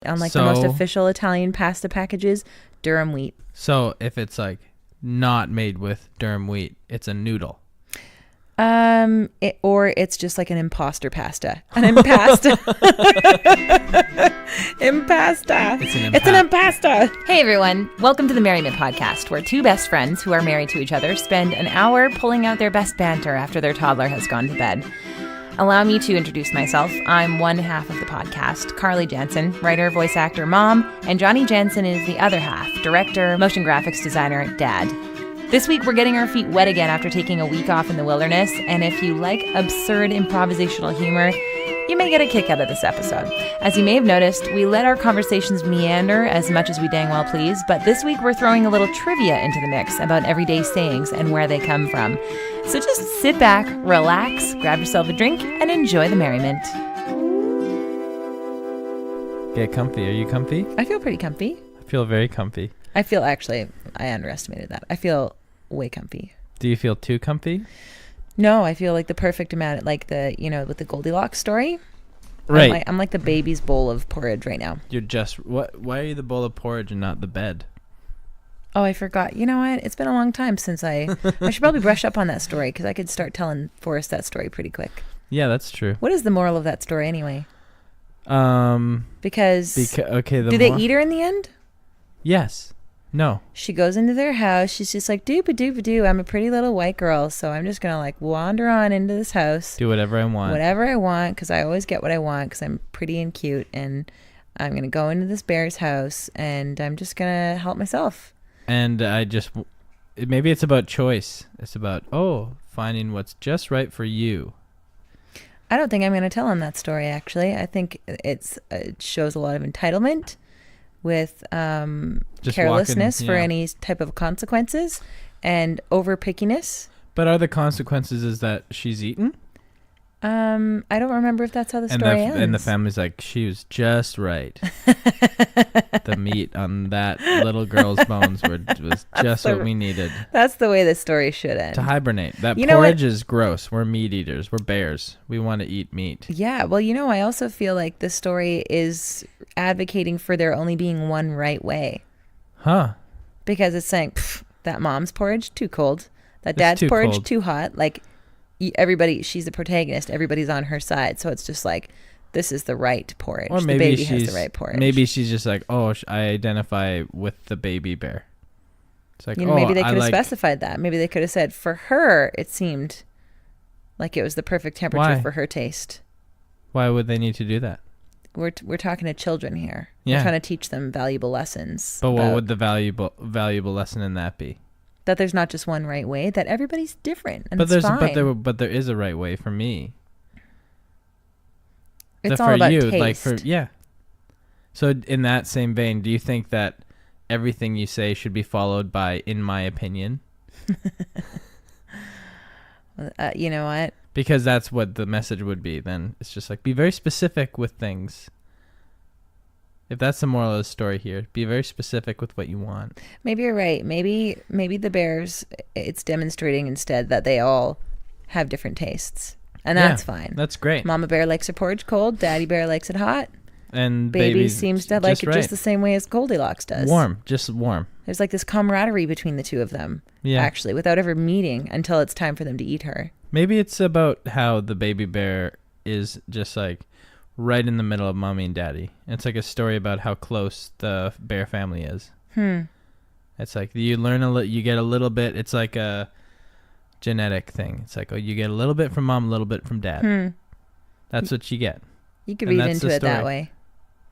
On like the most official Italian pasta packages, durum wheat. So if it's like not made with durum wheat, it's a noodle. Or it's just like an imposter pasta. An impasta. Impasta. It's an impasta. Hey everyone, welcome to the Merriment Podcast, where two best friends who are married to each other spend an hour pulling out their best banter after their toddler has gone to bed. Allow me to introduce myself. I'm one half of the podcast, Carly Jensen, writer, voice actor, mom, and Johnny Jensen is the other half, director, motion graphics designer, dad. This week, we're getting our feet wet again after taking a week off in the wilderness, and if you like absurd improvisational humor, you may get a kick out of this episode. As you may have noticed, we let our conversations meander as much as we dang well please, but this week we're throwing a little trivia into the mix about everyday sayings and where they come from. So just sit back, relax, grab yourself a drink, and enjoy the merriment. Get comfy. Are you comfy? I feel pretty comfy. I feel very comfy. I underestimated that. I feel way comfy. Do you feel too comfy? No, I feel like the perfect amount, like with the Goldilocks story. Right. I'm like the baby's bowl of porridge right now. You're just, why are you the bowl of porridge and not the bed? Oh, I forgot. You know what? It's been a long time since I should probably brush up on that story because I could start telling Forrest that story pretty quick. Yeah, that's true. What is the moral of that story anyway? Okay, do they eat her in the end? Yes. No. She goes into their house. She's just like, doo-ba-doo-ba-doo. I'm a pretty little white girl, so I'm just going to like wander on into this house. Do whatever I want. Whatever I want, because I always get what I want because I'm pretty and cute. And I'm going to go into this bear's house, and I'm just going to help myself. And maybe it's about choice. It's about, finding what's just right for you. I don't think I'm going to tell him that story, actually. I think it shows a lot of entitlement with carelessness for any type of consequences and over pickiness. But are the consequences is that she's eaten? I don't remember if that's how the story ends. And the family's like, she was just right. The meat on that little girl's bones was just what we needed. That's the way the story should end. To hibernate. That porridge is gross. We're meat eaters. We're bears. We want to eat meat. Yeah. Well, I also feel like the story is advocating for there only being one right way. Huh. Because it's saying, that mom's porridge, too cold. That dad's porridge, too hot. Like, everybody, she's the protagonist. Everybody's on her side. So it's just like, this is the right porridge. Or maybe the baby has the right porridge. Maybe she's just like, I identify with the baby bear. It's like, maybe they could have specified that. Maybe they could have said, for her, it seemed like it was the perfect temperature for her taste. Why would they need to do that? We're talking to children here. Yeah. We're trying to teach them valuable lessons. But what would the valuable lesson in that be? That there's not just one right way. That everybody's different, and it's fine. But there is a right way for me. It's all about taste. So in that same vein, do you think that everything you say should be followed by, in my opinion? You know what? Because that's what the message would be. Then it's just like, be very specific with things. If that's the moral of the story here, be very specific with what you want. Maybe you're right. Maybe the bears, it's demonstrating instead that they all have different tastes. And that's fine. That's great. Mama bear likes her porridge cold. Daddy bear likes it hot. And baby seems to like it just the same way as Goldilocks does. Just warm. There's like this camaraderie between the two of them, actually, without ever meeting until it's time for them to eat her. Maybe it's about how the baby bear is just like right in the middle of mommy and daddy. It's like a story about how close the bear family is. It's like you get a little bit. It's like a genetic thing. It's like, you get a little bit from mom, a little bit from dad. That's what you get. You could read into it that way.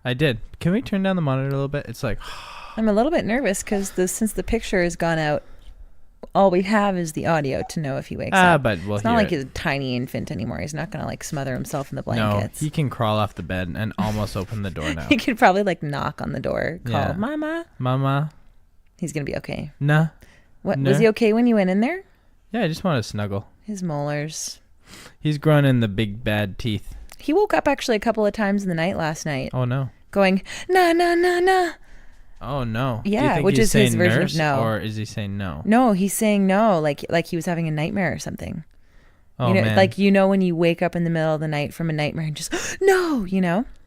I did. Can we turn down the monitor a little bit? It's like I'm a little bit nervous because since the picture has gone out, all we have is the audio to know if he wakes up. But we'll it's not like he's a tiny infant anymore. He's not gonna like smother himself in the blankets. No, he can crawl off the bed and almost open the door now. He could probably like knock on the door, call Mama. He's gonna be okay. Nah. What was he okay when you went in there? Yeah, I just want to snuggle. His molars. He's grown in the big bad teeth. He woke up actually a couple of times in the night last night. Oh no. Going nah nah nah nah. Oh no. Yeah, do you think which he's is his saying version nurse, of no. or is he saying no? No, he's saying no, like he was having a nightmare or something. Oh man. Man. Like when you wake up in the middle of the night from a nightmare and just no,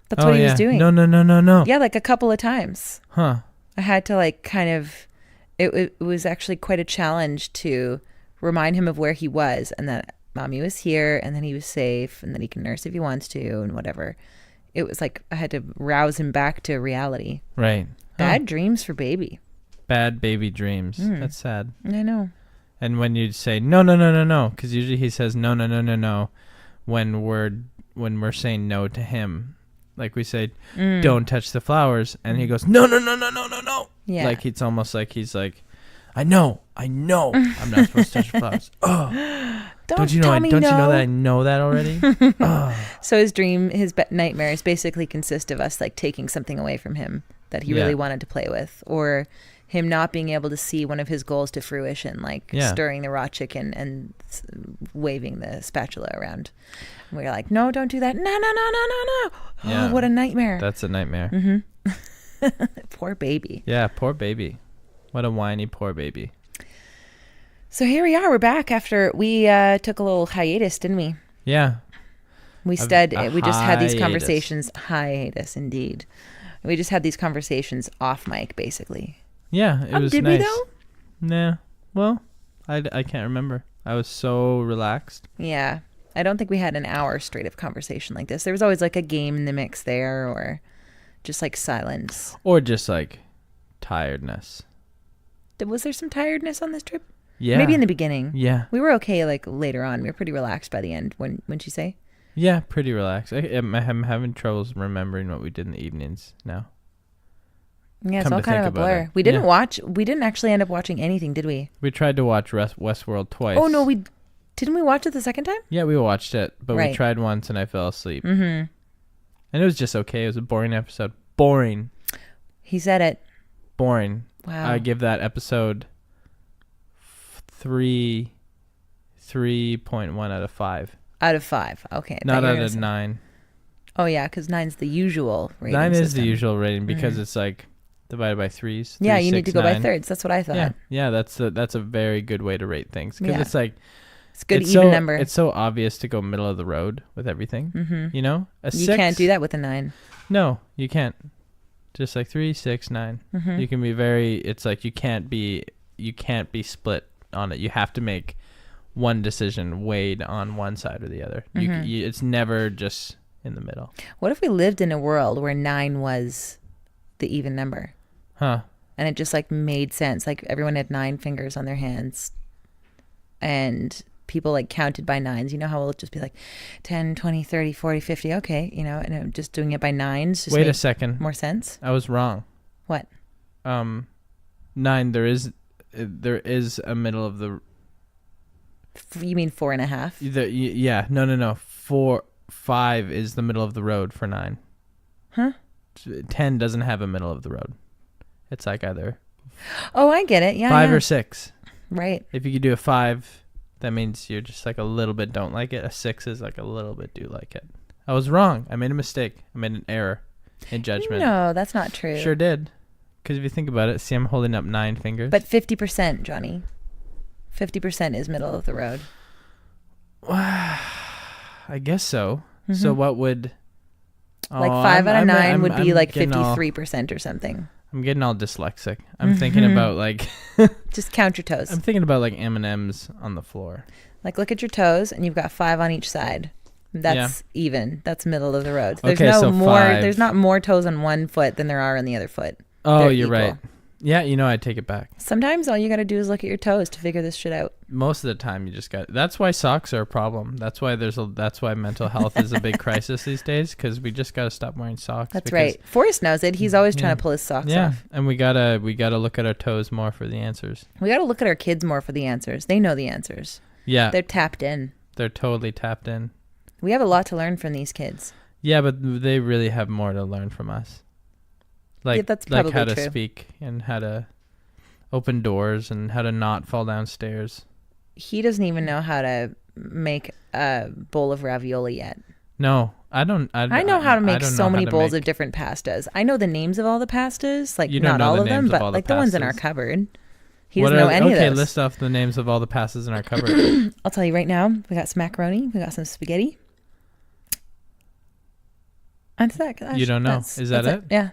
That's what he was doing. No. Yeah, like a couple of times. Huh. I had to like kind of, it was actually quite a challenge to remind him of where he was and that mommy was here and then he was safe and that he can nurse if he wants to and whatever. It was like I had to rouse him back to reality. Right. Bad dreams for baby. Bad baby dreams. That's sad. I know. And when you say no, because usually he says no when we're saying no to him. Like we say, don't touch the flowers, and he goes no. Yeah. Like it's almost like he's like, I know, I'm not supposed to touch the flowers. Oh, don't you know? Don't you know that I know that already? So his nightmares basically consist of us like taking something away from him that he really wanted to play with, or him not being able to see one of his goals to fruition, like stirring the raw chicken and waving the spatula around. And we were like, no, don't do that. No. Yeah. Oh, what a nightmare. That's a nightmare. Mm-hmm. Poor baby. Yeah, poor baby. What a whiny poor baby. So here we are. We're back after we took a little hiatus, didn't we? Yeah. We just had these conversations. Hiatus, indeed. We just had these conversations off mic, basically. Yeah, it was did nice. we though? Nah. Well, I can't remember. I was so relaxed. Yeah. I don't think we had an hour straight of conversation like this. There was always like a game in the mix there, or just like silence. Or just like tiredness. Was there some tiredness on this trip? Yeah. Maybe in the beginning. Yeah. We were okay like later on. We were pretty relaxed by the end. When she say? Yeah, pretty relaxed. I'm having troubles remembering what we did in the evenings now. Yeah, it's all kind of a blur. We didn't actually end up watching anything, did we? We tried to watch Westworld twice. Oh, no, didn't we watch it the second time? Yeah, we watched it, but we tried once and I fell asleep. Mm-hmm. And it was just okay. It was a boring episode. Boring. He said it. Boring. Wow. I give that episode 3.1 out of 5. Out of 5. Okay. Not out of 9. Oh, yeah, because 9's the usual rating 9 system. is the usual rating because it's like divided by threes. Yeah, 3, you 6, need to go 9. by thirds. That's what I thought. Yeah, that's a very good way to rate things because it's like it's good even number. It's so obvious to go middle of the road with everything. Mm-hmm. You know, you can't do that with a 9. No, you can't. Just like 3, 6, 9. Mm-hmm. You can be very. It's like you can't be split on it. You have to make one decision weighed on one side or the other. Mm-hmm. It's never just in the middle. What if we lived in a world where 9 was the even number? Huh. And it just like made sense. Like everyone had 9 fingers on their hands and people like counted by 9s. You know how it'll just be like 10, 20, 30, 40, 50. Okay. You know, and just doing it by 9s. Just wait a second. More sense. I was wrong. What? 9, there is a middle of the. You mean 4.5? Yeah. No. 5 is the middle of the road for 9. Huh? 10 doesn't have a middle of the road. It's like either. Oh, I get it. Yeah. 5 or 6. Right. If you could do a 5, that means you're just like a little bit don't like it. A 6 is like a little bit do like it. I was wrong. I made a mistake. I made an error in judgment. No, that's not true. Sure did. Because if you think about it, see, I'm holding up 9 fingers. But 50%, Johnny. 50% is middle of the road. I guess so. Mm-hmm. So what would... Like 5 out of 9 would be like 53% or something. I'm getting all dyslexic. I'm thinking about like... Just count your toes. I'm thinking about like M&Ms on the floor. Like look at your toes and you've got 5 on each side. That's even. That's middle of the road. There's so more. 5. There's not more toes on one foot than there are on the other foot. Oh, They're you're equal. right. Yeah, I take it back. Sometimes all you got to do is look at your toes to figure this shit out. Most of the time, you just got. That's why socks are a problem. That's why that's why mental health is a big crisis these days because we just got to stop wearing socks. That's right. Forrest knows it. He's always trying to pull his socks off. And we gotta look at our toes more for the answers. We gotta look at our kids more for the answers. They know the answers. Yeah, they're tapped in. They're totally tapped in. We have a lot to learn from these kids. Yeah, but they really have more to learn from us. Like that's probably how to true. Speak and how to open doors and how to not fall downstairs. He doesn't even know how to make a bowl of ravioli yet. No, I don't. I know how to make so many bowls of different pastas. I know the names of all the pastas, like not all of them, but like the ones in our cupboard. He doesn't know any of those. Okay, list off the names of all the pastas in our cupboard. I'll tell you right now. We got some macaroni. We got some spaghetti. You don't know. Is that it? Yeah.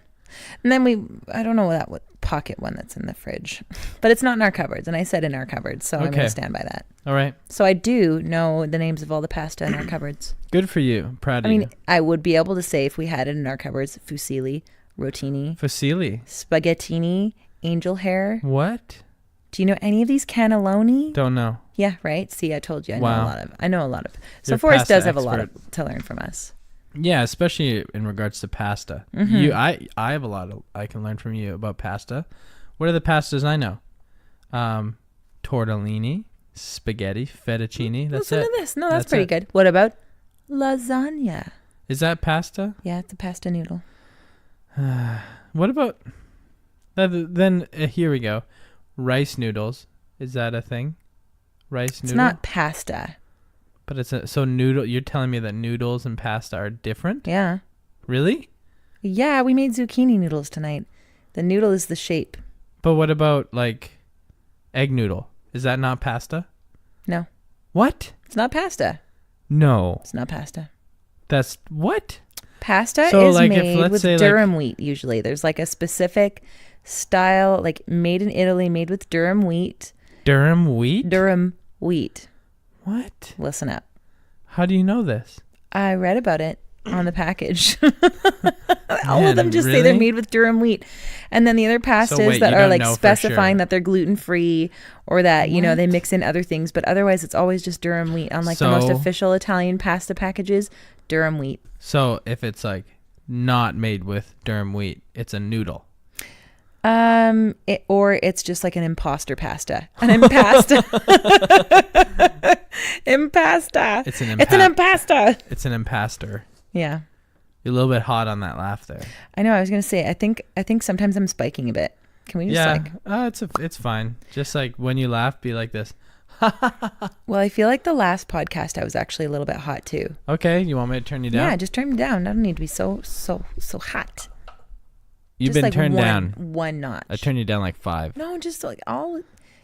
And then I don't know what pocket one that's in the fridge, but it's not in our cupboards. And I said in our cupboards, so I'm going to stand by that. All right. So I do know the names of all the pasta in our cupboards. Good for you. Proud of you. I mean, I would be able to say if we had it in our cupboards, fusilli, rotini, spaghettini, angel hair. What? Do you know any of these cannelloni? Don't know. Yeah, right? See, I told you. I know a lot of. So You're Forrest does have expert. a lot to learn from us. Yeah, especially in regards to pasta. Mm-hmm. I have a lot I can learn from you about pasta. What are the pastas I know? Tortellini, spaghetti, fettuccine. That's Listen it. to this. No, that's pretty good. What about lasagna? Is that pasta? Yeah, it's a pasta noodle. What about then? Here we go. Rice noodles. Is that a thing? Rice noodle. It's not pasta. But it's noodle. You're telling me that noodles and pasta are different? Yeah. Really? Yeah, we made zucchini noodles tonight. The noodle is the shape. But what about like egg noodle? Is that not pasta? No. What? It's not pasta. No. It's not pasta. That's what? Pasta is like made with say durum wheat usually. There's like a specific style, like made in Italy, made with durum wheat. Durum wheat? Durum wheat. What? Listen up. How do you know this? I read about it on the package. All of them just say they're made with durum wheat. And then the other pastas that are like specifying that they're gluten-free or that, you know, they mix in other things. But otherwise, it's always just durum wheat. On like the most official Italian pasta packages, durum wheat. So if it's like not made with durum wheat, it's a noodle. Or it's just like an imposter pasta. An impasta. Impasta. It's an impasta. It's an imposter. Yeah. You're a little bit hot on that laugh there. I know. I was gonna say. I think sometimes I'm spiking a bit. Can we just it's fine. Just like when you laugh, be like this. Well, I feel like the last podcast I was actually a little bit hot too. Okay, you want me to turn you down? Yeah, just turn me down. I don't need to be so hot. You've just been like turned down. One notch. I turned you down like 5. No, just like all.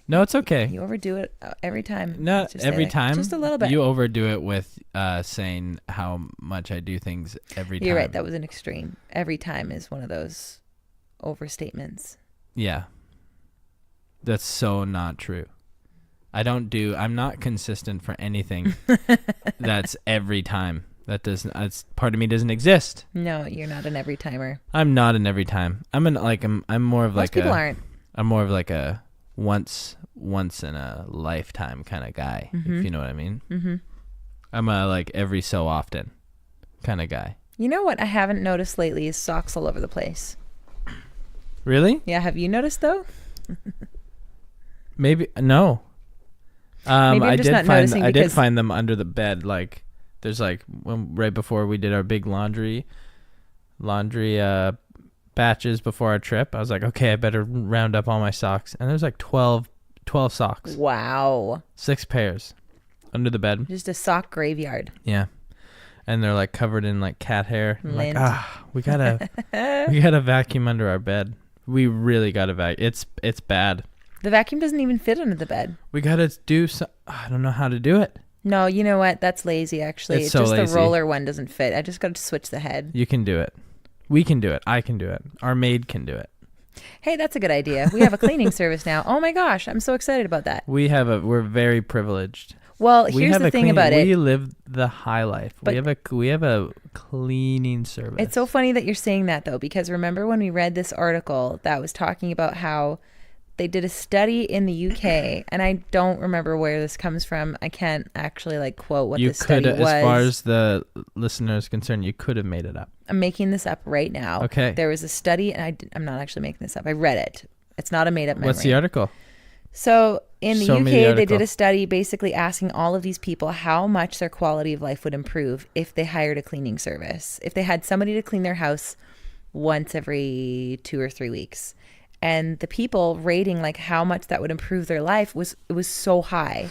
No, it's okay. You overdo it every time. Not every time. Just a little bit. You overdo it with saying how much I do things every time. You're right. That was an extreme. Every time is one of those overstatements. Yeah. That's so not true. I'm not consistent for anything that's every time. That's part of me doesn't exist. No, you're not an every timer. I'm not an every time. I'm more of Most people aren't. I'm more of like a once in a lifetime kind of guy, if you know what I mean. Mm-hmm. I'm a like every so often kind of guy. You know what I haven't noticed lately is socks all over the place. Really? Yeah. Have you noticed though? Maybe no. Maybe I'm just not noticing. I did find them under the bed. Like there's like right before we did our big laundry batches before our trip. I was like, okay, I better round up all my socks, and there's like 12 socks. Wow. 6 pairs under the bed. Just a sock graveyard. Yeah, and they're like covered in like cat hair. Lint. Like, we gotta vacuum under our bed. We really gotta vacuum. It's bad. The vacuum doesn't even fit under the bed. We gotta do some. I don't know how to do it. No, you know what? That's lazy. Actually, it's so just lazy. The roller one doesn't fit. I just got to switch the head. You can do it. We can do it. I can do it. Our maid can do it. Hey, that's a good idea. We have a cleaning service now. Oh my gosh, I'm so excited about that. We're very privileged. Well, here's the thing about it. We live the high life. We have a cleaning service. It's so funny that you're saying that though, because remember when we read this article that was talking about how they did a study in the UK, and I don't remember where this comes from. I can't actually like quote what this study was. As far as the listener is concerned, you could have made it up. I'm making this up right now. Okay. There was a study, and I'm not actually making this up. I read it. It's not a made up memory. What's the article? So in the UK, they did a study basically asking all of these people how much their quality of life would improve if they hired a cleaning service, if they had somebody to clean their house once every 2 or 3 weeks. And the people rating like how much that would improve their life was so high.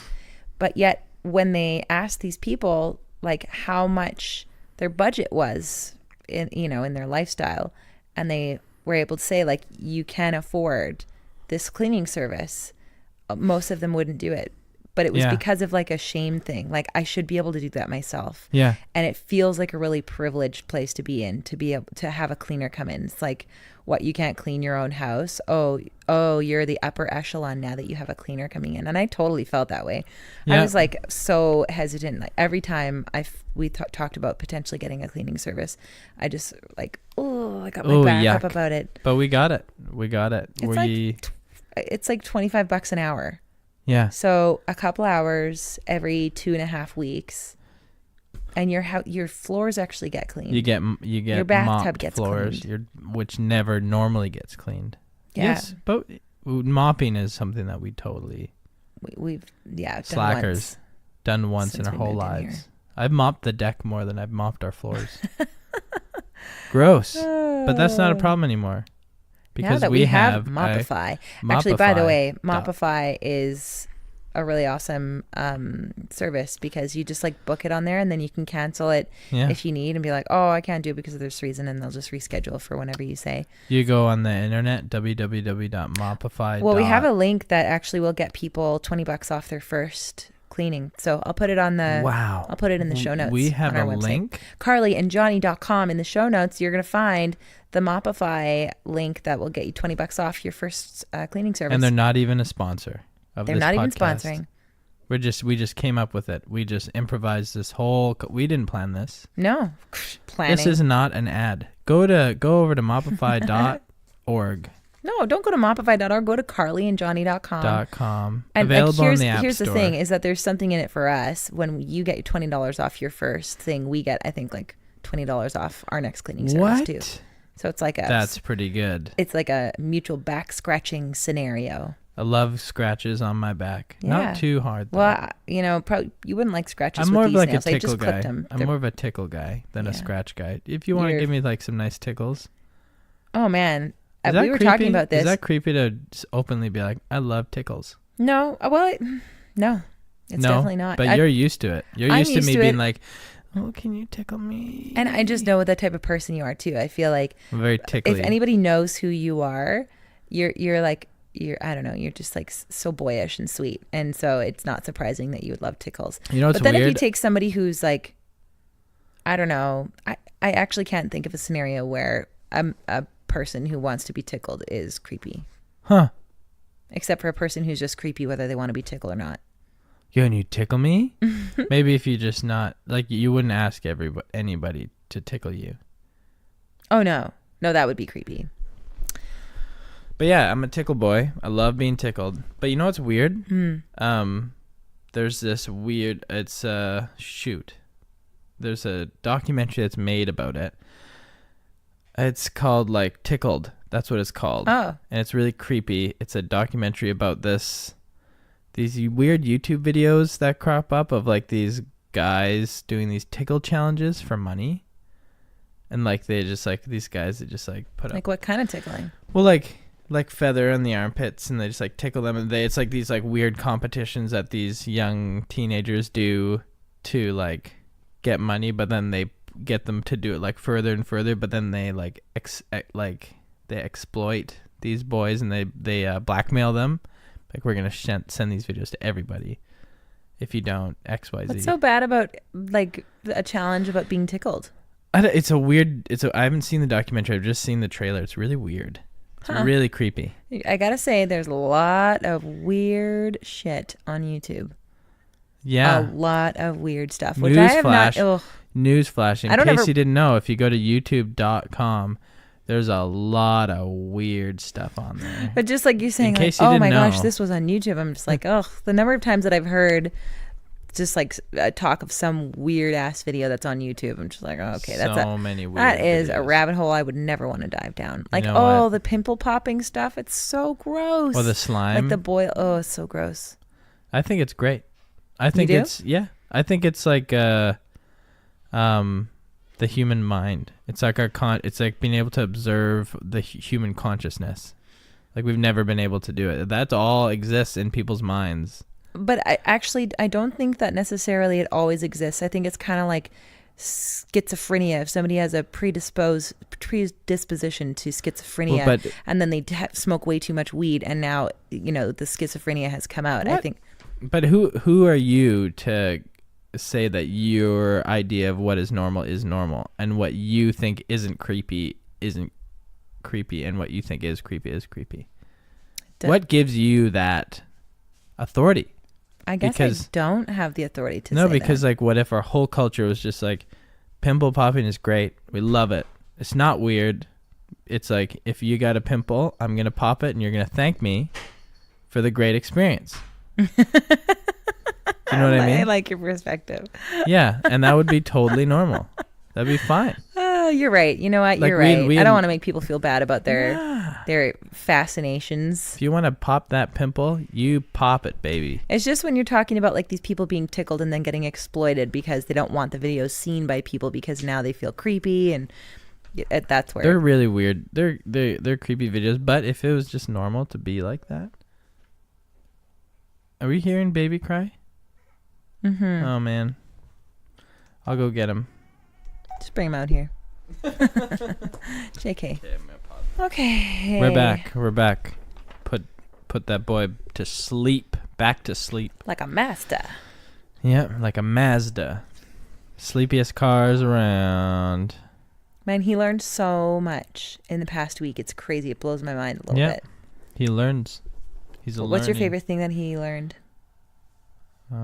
But yet when they asked these people like how much their budget was in their lifestyle, and they were able to say like, you can afford this cleaning service, most of them wouldn't do it. but it was because of like a shame thing. Like I should be able to do that myself. Yeah. And it feels like a really privileged place to be in, to be able to have a cleaner come in. It's like, what, you can't clean your own house? Oh, you're the upper echelon now that you have a cleaner coming in. And I totally felt that way. Yeah. I was like so hesitant. Like every time we talked about potentially getting a cleaning service, I just like, I got my back up about it. But we got it. It's like $25 an hour. Yeah. So a couple hours every 2.5 weeks, and your floors actually get cleaned. You get your bathtub gets floors, cleaned, which never normally gets cleaned. Yeah. Yes, but mopping is something that we totally we've slackers done once in our whole lives. I've mopped the deck more than I've mopped our floors. Gross, but that's not a problem anymore. Because now that we have Mopify. Actually, by the way, Mopify is a really awesome service, because you just like book it on there and then you can cancel it if you need and be like, oh, I can't do it because of this reason, and they'll just reschedule for whenever you say. You go on the internet, www.mopify. Well, we have a link that actually will get people $20 off their first cleaning. So I'll put it on the I'll put it in the show notes. We have on our a website. link. CarlyandJohnny.com. In the show notes, you're going to find the Mopify link that will get you $20 off your first cleaning service. And they're not even a sponsor of this podcast. They're not even sponsoring. We just came up with it. We just improvised this whole. We didn't plan this. No, planning. This is not an ad. Go over to mopify.org. No, don't go to mopify.org. Go to carlyandjohnny.com. And available on the App here's Store. The thing is that there's something in it for us. When you get $20 off your first thing, we get, I think, like $20 off our next cleaning service too. So it's like that's pretty good. It's like a mutual back scratching scenario. I love scratches on my back. Yeah. Not too hard though. Well, probably you wouldn't like scratches. I'm more with of like nails. a tickle guy. I'm more of a tickle guy than a scratch guy. If you want to give me like some nice tickles. Oh man. We were talking about this. Is that creepy to openly be like, I love tickles? No. Well, no. It's definitely not. But you're used to it. You're used to me being like, oh, can you tickle me? And I just know what the type of person you are too. I feel like I'm very tickly. If anybody knows who you are, you're like, I don't know, you're just like so boyish and sweet. And so it's not surprising that you would love tickles. You know what's But then weird? If you take somebody who's like, I don't know, I actually can't think of a scenario where a person who wants to be tickled is creepy. Huh. Except for a person who's just creepy whether they want to be tickled or not. Can you tickle me? Maybe if you just not, like, you wouldn't ask anybody to tickle you. Oh, no. No, that would be creepy. But yeah, I'm a tickle boy. I love being tickled. But you know what's weird? There's this weird, there's a documentary that's made about it. It's called like Tickled. That's what it's called. Oh. And it's really creepy. It's a documentary about these weird YouTube videos that crop up of like these guys doing these tickle challenges for money. And like they just like these guys that just like put up. Like what kind of tickling? Well, like feather in the armpits, and they just like tickle them, and it's like these like weird competitions that these young teenagers do to like get money, but then they get them to do it like further and further, but then they like they exploit these boys, and they blackmail them, like, we're gonna send these videos to everybody if you don't XYZ. What's so bad about like a challenge about being tickled? I haven't seen the documentary. I've just seen the trailer. It's really weird. It's really creepy. I gotta say, there's a lot of weird shit on YouTube. Yeah, a lot of weird stuff, which I have not. Newsflash, in case you didn't know, if you go to youtube.com, there's a lot of weird stuff on there. But just like you're saying, like, oh my gosh, this was on YouTube. I'm just like, the number of times that I've heard just like a talk of some weird ass video that's on YouTube. I'm just like, oh, okay, that is a rabbit hole I would never want to dive down. Like, the pimple popping stuff. It's so gross. Or the slime. Like the boil. Oh, it's so gross. I think it's great. I think I think it's like the human mind. It's like it's like being able to observe the human consciousness. Like, we've never been able to do it. That all exists in people's minds. But I don't think that necessarily it always exists. I think it's kind of like schizophrenia. If somebody has a predisposition to schizophrenia, and then they smoke way too much weed, and now the schizophrenia has come out. What? I think But who are you to say that your idea of what is normal, and what you think isn't creepy, and what you think is creepy? What gives you that authority? I guess I don't have the authority to say No, because that. like, what if our whole culture was just like, pimple popping is great, we love it, it's not weird, it's like, if you got a pimple, I'm gonna pop it and you're gonna thank me for the great experience. You know what I mean? I like your perspective. Yeah, and that would be totally normal. That'd be fine. You're right. You know what? Like, you're right. I don't want to make people feel bad about their fascinations. If you want to pop that pimple, you pop it, baby. It's just when you're talking about like these people being tickled and then getting exploited because they don't want the videos seen by people because now they feel creepy, and that's where they're really weird. They're creepy videos. But if it was just normal to be like that, are we hearing baby cry? Mm-hmm. Oh man, I'll go get him. Just bring him out here. JK. Okay. We're back. Put that boy to sleep. Back to sleep. Like a Mazda. Yeah, like a Mazda. Sleepiest cars around. Man, he learned so much in the past week. It's crazy. It blows my mind a little bit. He learns. He's a What's your favorite thing that he learned? I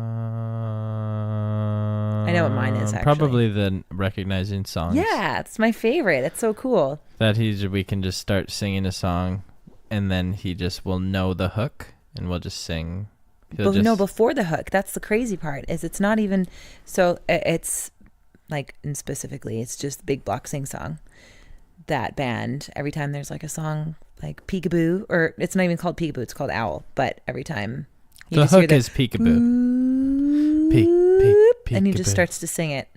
know what mine is, actually. Probably the recognizing songs. Yeah, it's my favorite. It's so cool. That we can just start singing a song, and then he just will know the hook, and we'll just sing. No, before the hook. That's the crazy part. Is it's not even so. It's like, and specifically, it's just Big Block Sing Song. That band. Every time there's like a song like Peekaboo, or it's not even called Peekaboo. It's called Owl. But every time the hook is Peekaboo. Peek, and he just starts to sing it.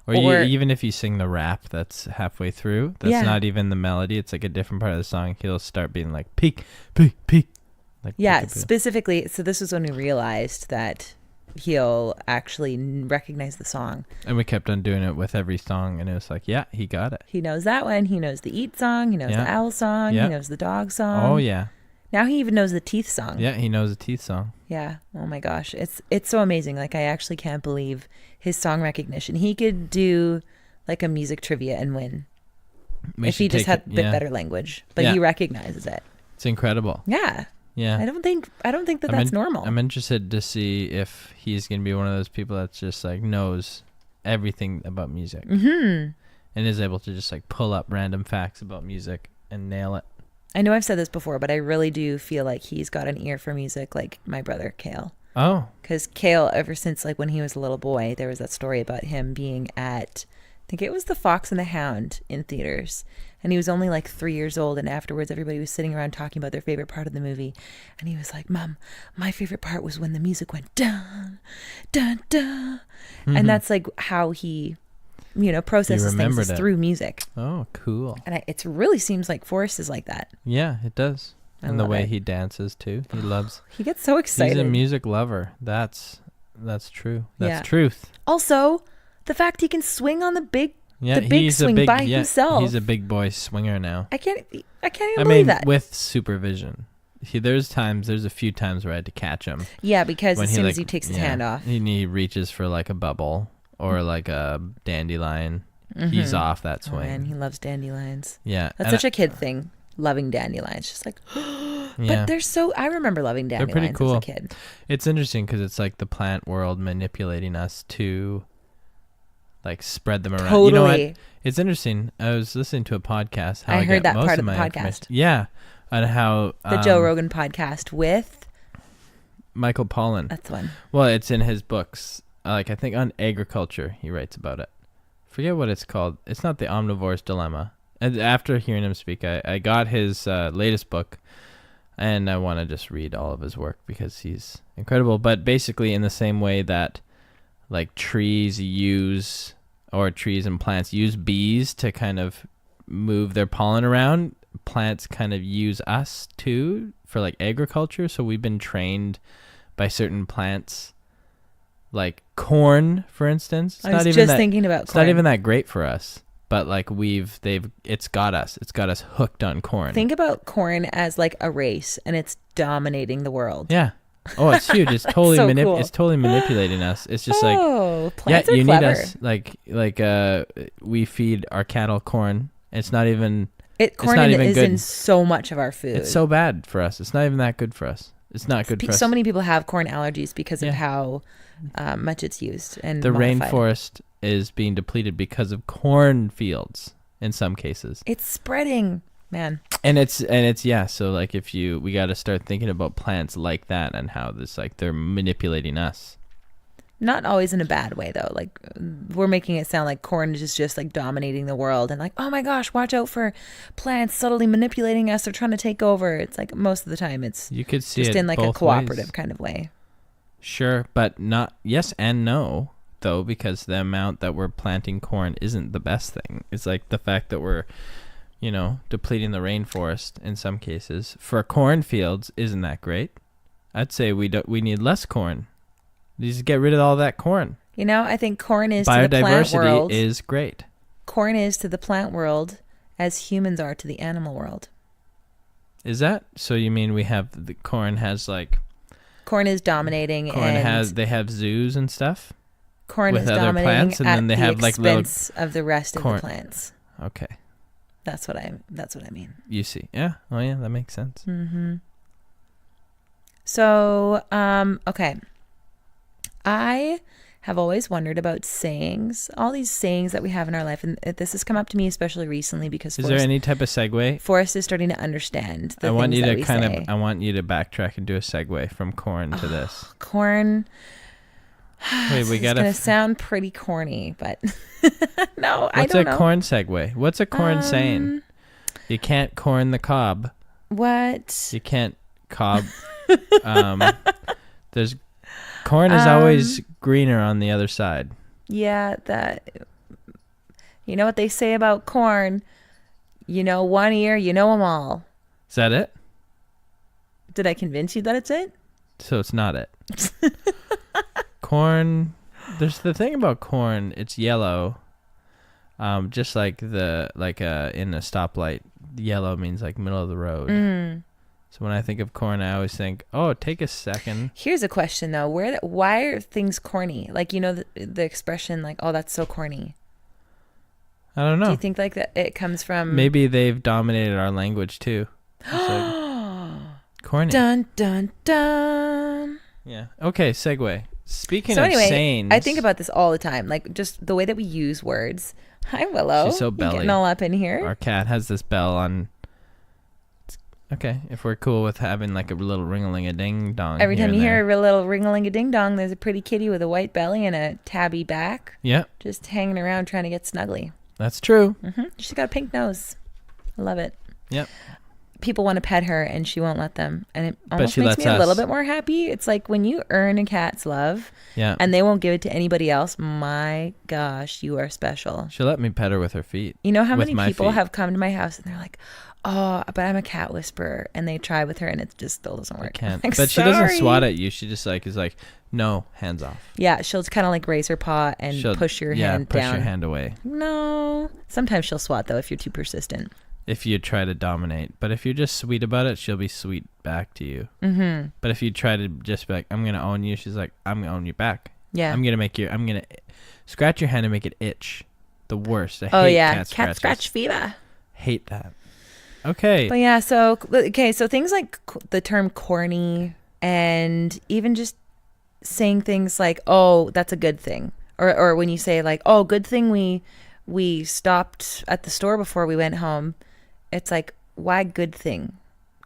Or even if you sing the rap that's halfway through, that's not even the melody, it's like a different part of the song, he'll start being like peek, peek, peek. Like peekaboo. Specifically, so this was when we realized that he'll actually recognize the song. And we kept on doing it with every song, and it was like, yeah, he got it. He knows that one. He knows the eat song. He knows the owl song. He knows the dog song. Oh, yeah. Now he even knows the teeth song. Yeah, he knows the teeth song. Yeah. Oh my gosh. It's so amazing. Like, I actually can't believe his song recognition. He could do like a music trivia and win if he just had a bit better language. But he recognizes it. It's incredible. Yeah. Yeah. I don't think that's normal. I'm interested to see if he's going to be one of those people that's just like knows everything about music. Mm-hmm. And is able to just like pull up random facts about music and nail it. I know I've said this before, but I really do feel like he's got an ear for music like my brother, Kale. Oh. Because Kale, ever since like when he was a little boy, there was that story about him being at, I think it was The Fox and the Hound in theaters. And he was only like 3 years old. And afterwards, everybody was sitting around talking about their favorite part of the movie. And he was like, Mom, my favorite part was when the music went dun, dun, dun. Mm-hmm. And that's like how he, processes things through music. Oh, cool. And it really seems like Forrest is like that. Yeah, it does. And the way he dances too. He loves. He gets so excited. He's a music lover. That's true. That's truth. Also, the fact he can swing on the big swing by himself. He's a big boy swinger now. I can't even believe that. With supervision. There's a few times where I had to catch him. Yeah, because as soon as he takes his hand off. He reaches for like a bubble or like a dandelion. Mm-hmm. He's off that swing. Oh, man, he loves dandelions. Yeah. That's such a kid thing. Loving dandelions. Just like, but they're so, I remember loving dandelions they're pretty cool. as a kid. It's interesting because it's like the plant world manipulating us to like spread them around. Totally. You know what? It's interesting. I was listening to a podcast. I heard that part of the podcast. Yeah. And how the Joe Rogan podcast with Michael Pollan. That's one. Well, it's in his books. Like I think on agriculture, he writes about it. Forget what it's called. It's not The Omnivore's Dilemma. And after hearing him speak, I got his latest book, and I want to just read all of his work because he's incredible. But basically, in the same way that like trees and plants use bees to kind of move their pollen around, plants kind of use us too for like agriculture. So we've been trained by certain plants, like corn, for instance. I was just thinking about corn. It's not even that great for us, but like it's got us hooked on corn. Think about corn as like a race, and it's dominating the world. Yeah. Oh, it's huge. It's totally So cool. It's totally manipulating us. It's just plants are you clever. need us we feed our cattle corn. It's not even Corn is in so much of our food. It's so bad for us. It's not even that good for us. It's not good for us. So many people have corn allergies because of how much it's used and the modified. rainforest is being depleted because of cornfields in some cases. It's spreading, man. And it's so like we got to start thinking about plants like that and how this like they're manipulating us. Not always in a bad way though. Like we're making it sound like corn is just like dominating the world and like, oh my gosh, watch out for plants subtly manipulating us or trying to take over. It's like most of the time it's you could see just it in like a cooperative kind of way. Sure, but not yes and no though, because the amount that we're planting corn isn't the best thing. It's like the fact that we're depleting the rainforest in some cases for cornfields isn't that great. I'd say we need less corn. Just get rid of all that corn. I think corn is to the plant world. Biodiversity is great. Corn is to the plant world as humans are to the animal world. Is that? So you mean we have the corn has like... Corn is dominating. They have zoos and stuff? Corn is dominating plants, and then they have like expense of the rest of the plants. Okay. That's what I mean. You see. Yeah. Oh yeah, that makes sense. Mm-hmm. So, okay. I have always wondered about sayings, all these sayings that we have in our life. And this has come up to me especially recently because is there any type of segue? Forrest is starting to understand the I want things you that to we kind say. of, I want you to backtrack and do a segue from corn to this. Corn. Wait, we got to sound pretty corny, but no, I don't know. What's a corn segue? What's a corn saying? You can't corn the cob. What? You can't cob. There's corn is always greener on the other side. Yeah, you know what they say about corn? One ear, them all. Is that it? Did I convince you that it's it? So it's not it. Corn, there's the thing about corn, it's yellow. Just like in a stoplight, yellow means like middle of the road. So when I think of corn, I always think, oh, take a second. Here's a question though. Why are things corny? Like, the expression like, oh, that's so corny. I don't know. Do you think like that it comes from... Maybe they've dominated our language too. Like, corny. Dun, dun, dun. Yeah. Okay, segue. Speaking of sayings... I think about this all the time. Like, just the way that we use words. Hi, Willow. She's so belly. Getting all up in here. Our cat has this bell on... Okay, if we're cool with having like a little ring-a-ling-a-ding-dong. Every time you hear a little ring-a-ling-a-ding-dong, there's a pretty kitty with a white belly and a tabby back. Yeah. Just hanging around trying to get snuggly. That's true. Mm-hmm. She's got a pink nose. I love it. Yep. People want to pet her and she won't let them. And it almost makes me a little bit more happy. It's like when you earn a cat's love and they won't give it to anybody else, my gosh, you are special. She'll let me pet her with her feet. You know how many people have come to my house and they're like, oh, but I'm a cat whisperer. And they try with her and it just still doesn't work. I can't. Like, but she doesn't swat at you. She just is like, no, hands off. Yeah, she'll kind of like raise her paw and push your hand down. Yeah, push your hand away. No. Sometimes she'll swat though if you're too persistent. If you try to dominate. But if you're just sweet about it, she'll be sweet back to you. Mm-hmm. But if you try to just be like, I'm going to own you, she's like, I'm going to own you back. Yeah. I'm going to scratch your hand and make it itch. The worst. I hate cat scratch fever. Hate that. Okay. But yeah, so things like the term corny and even just saying things like, oh, that's a good thing. Or when you say like, oh, good thing we stopped at the store before we went home. It's like, why good thing?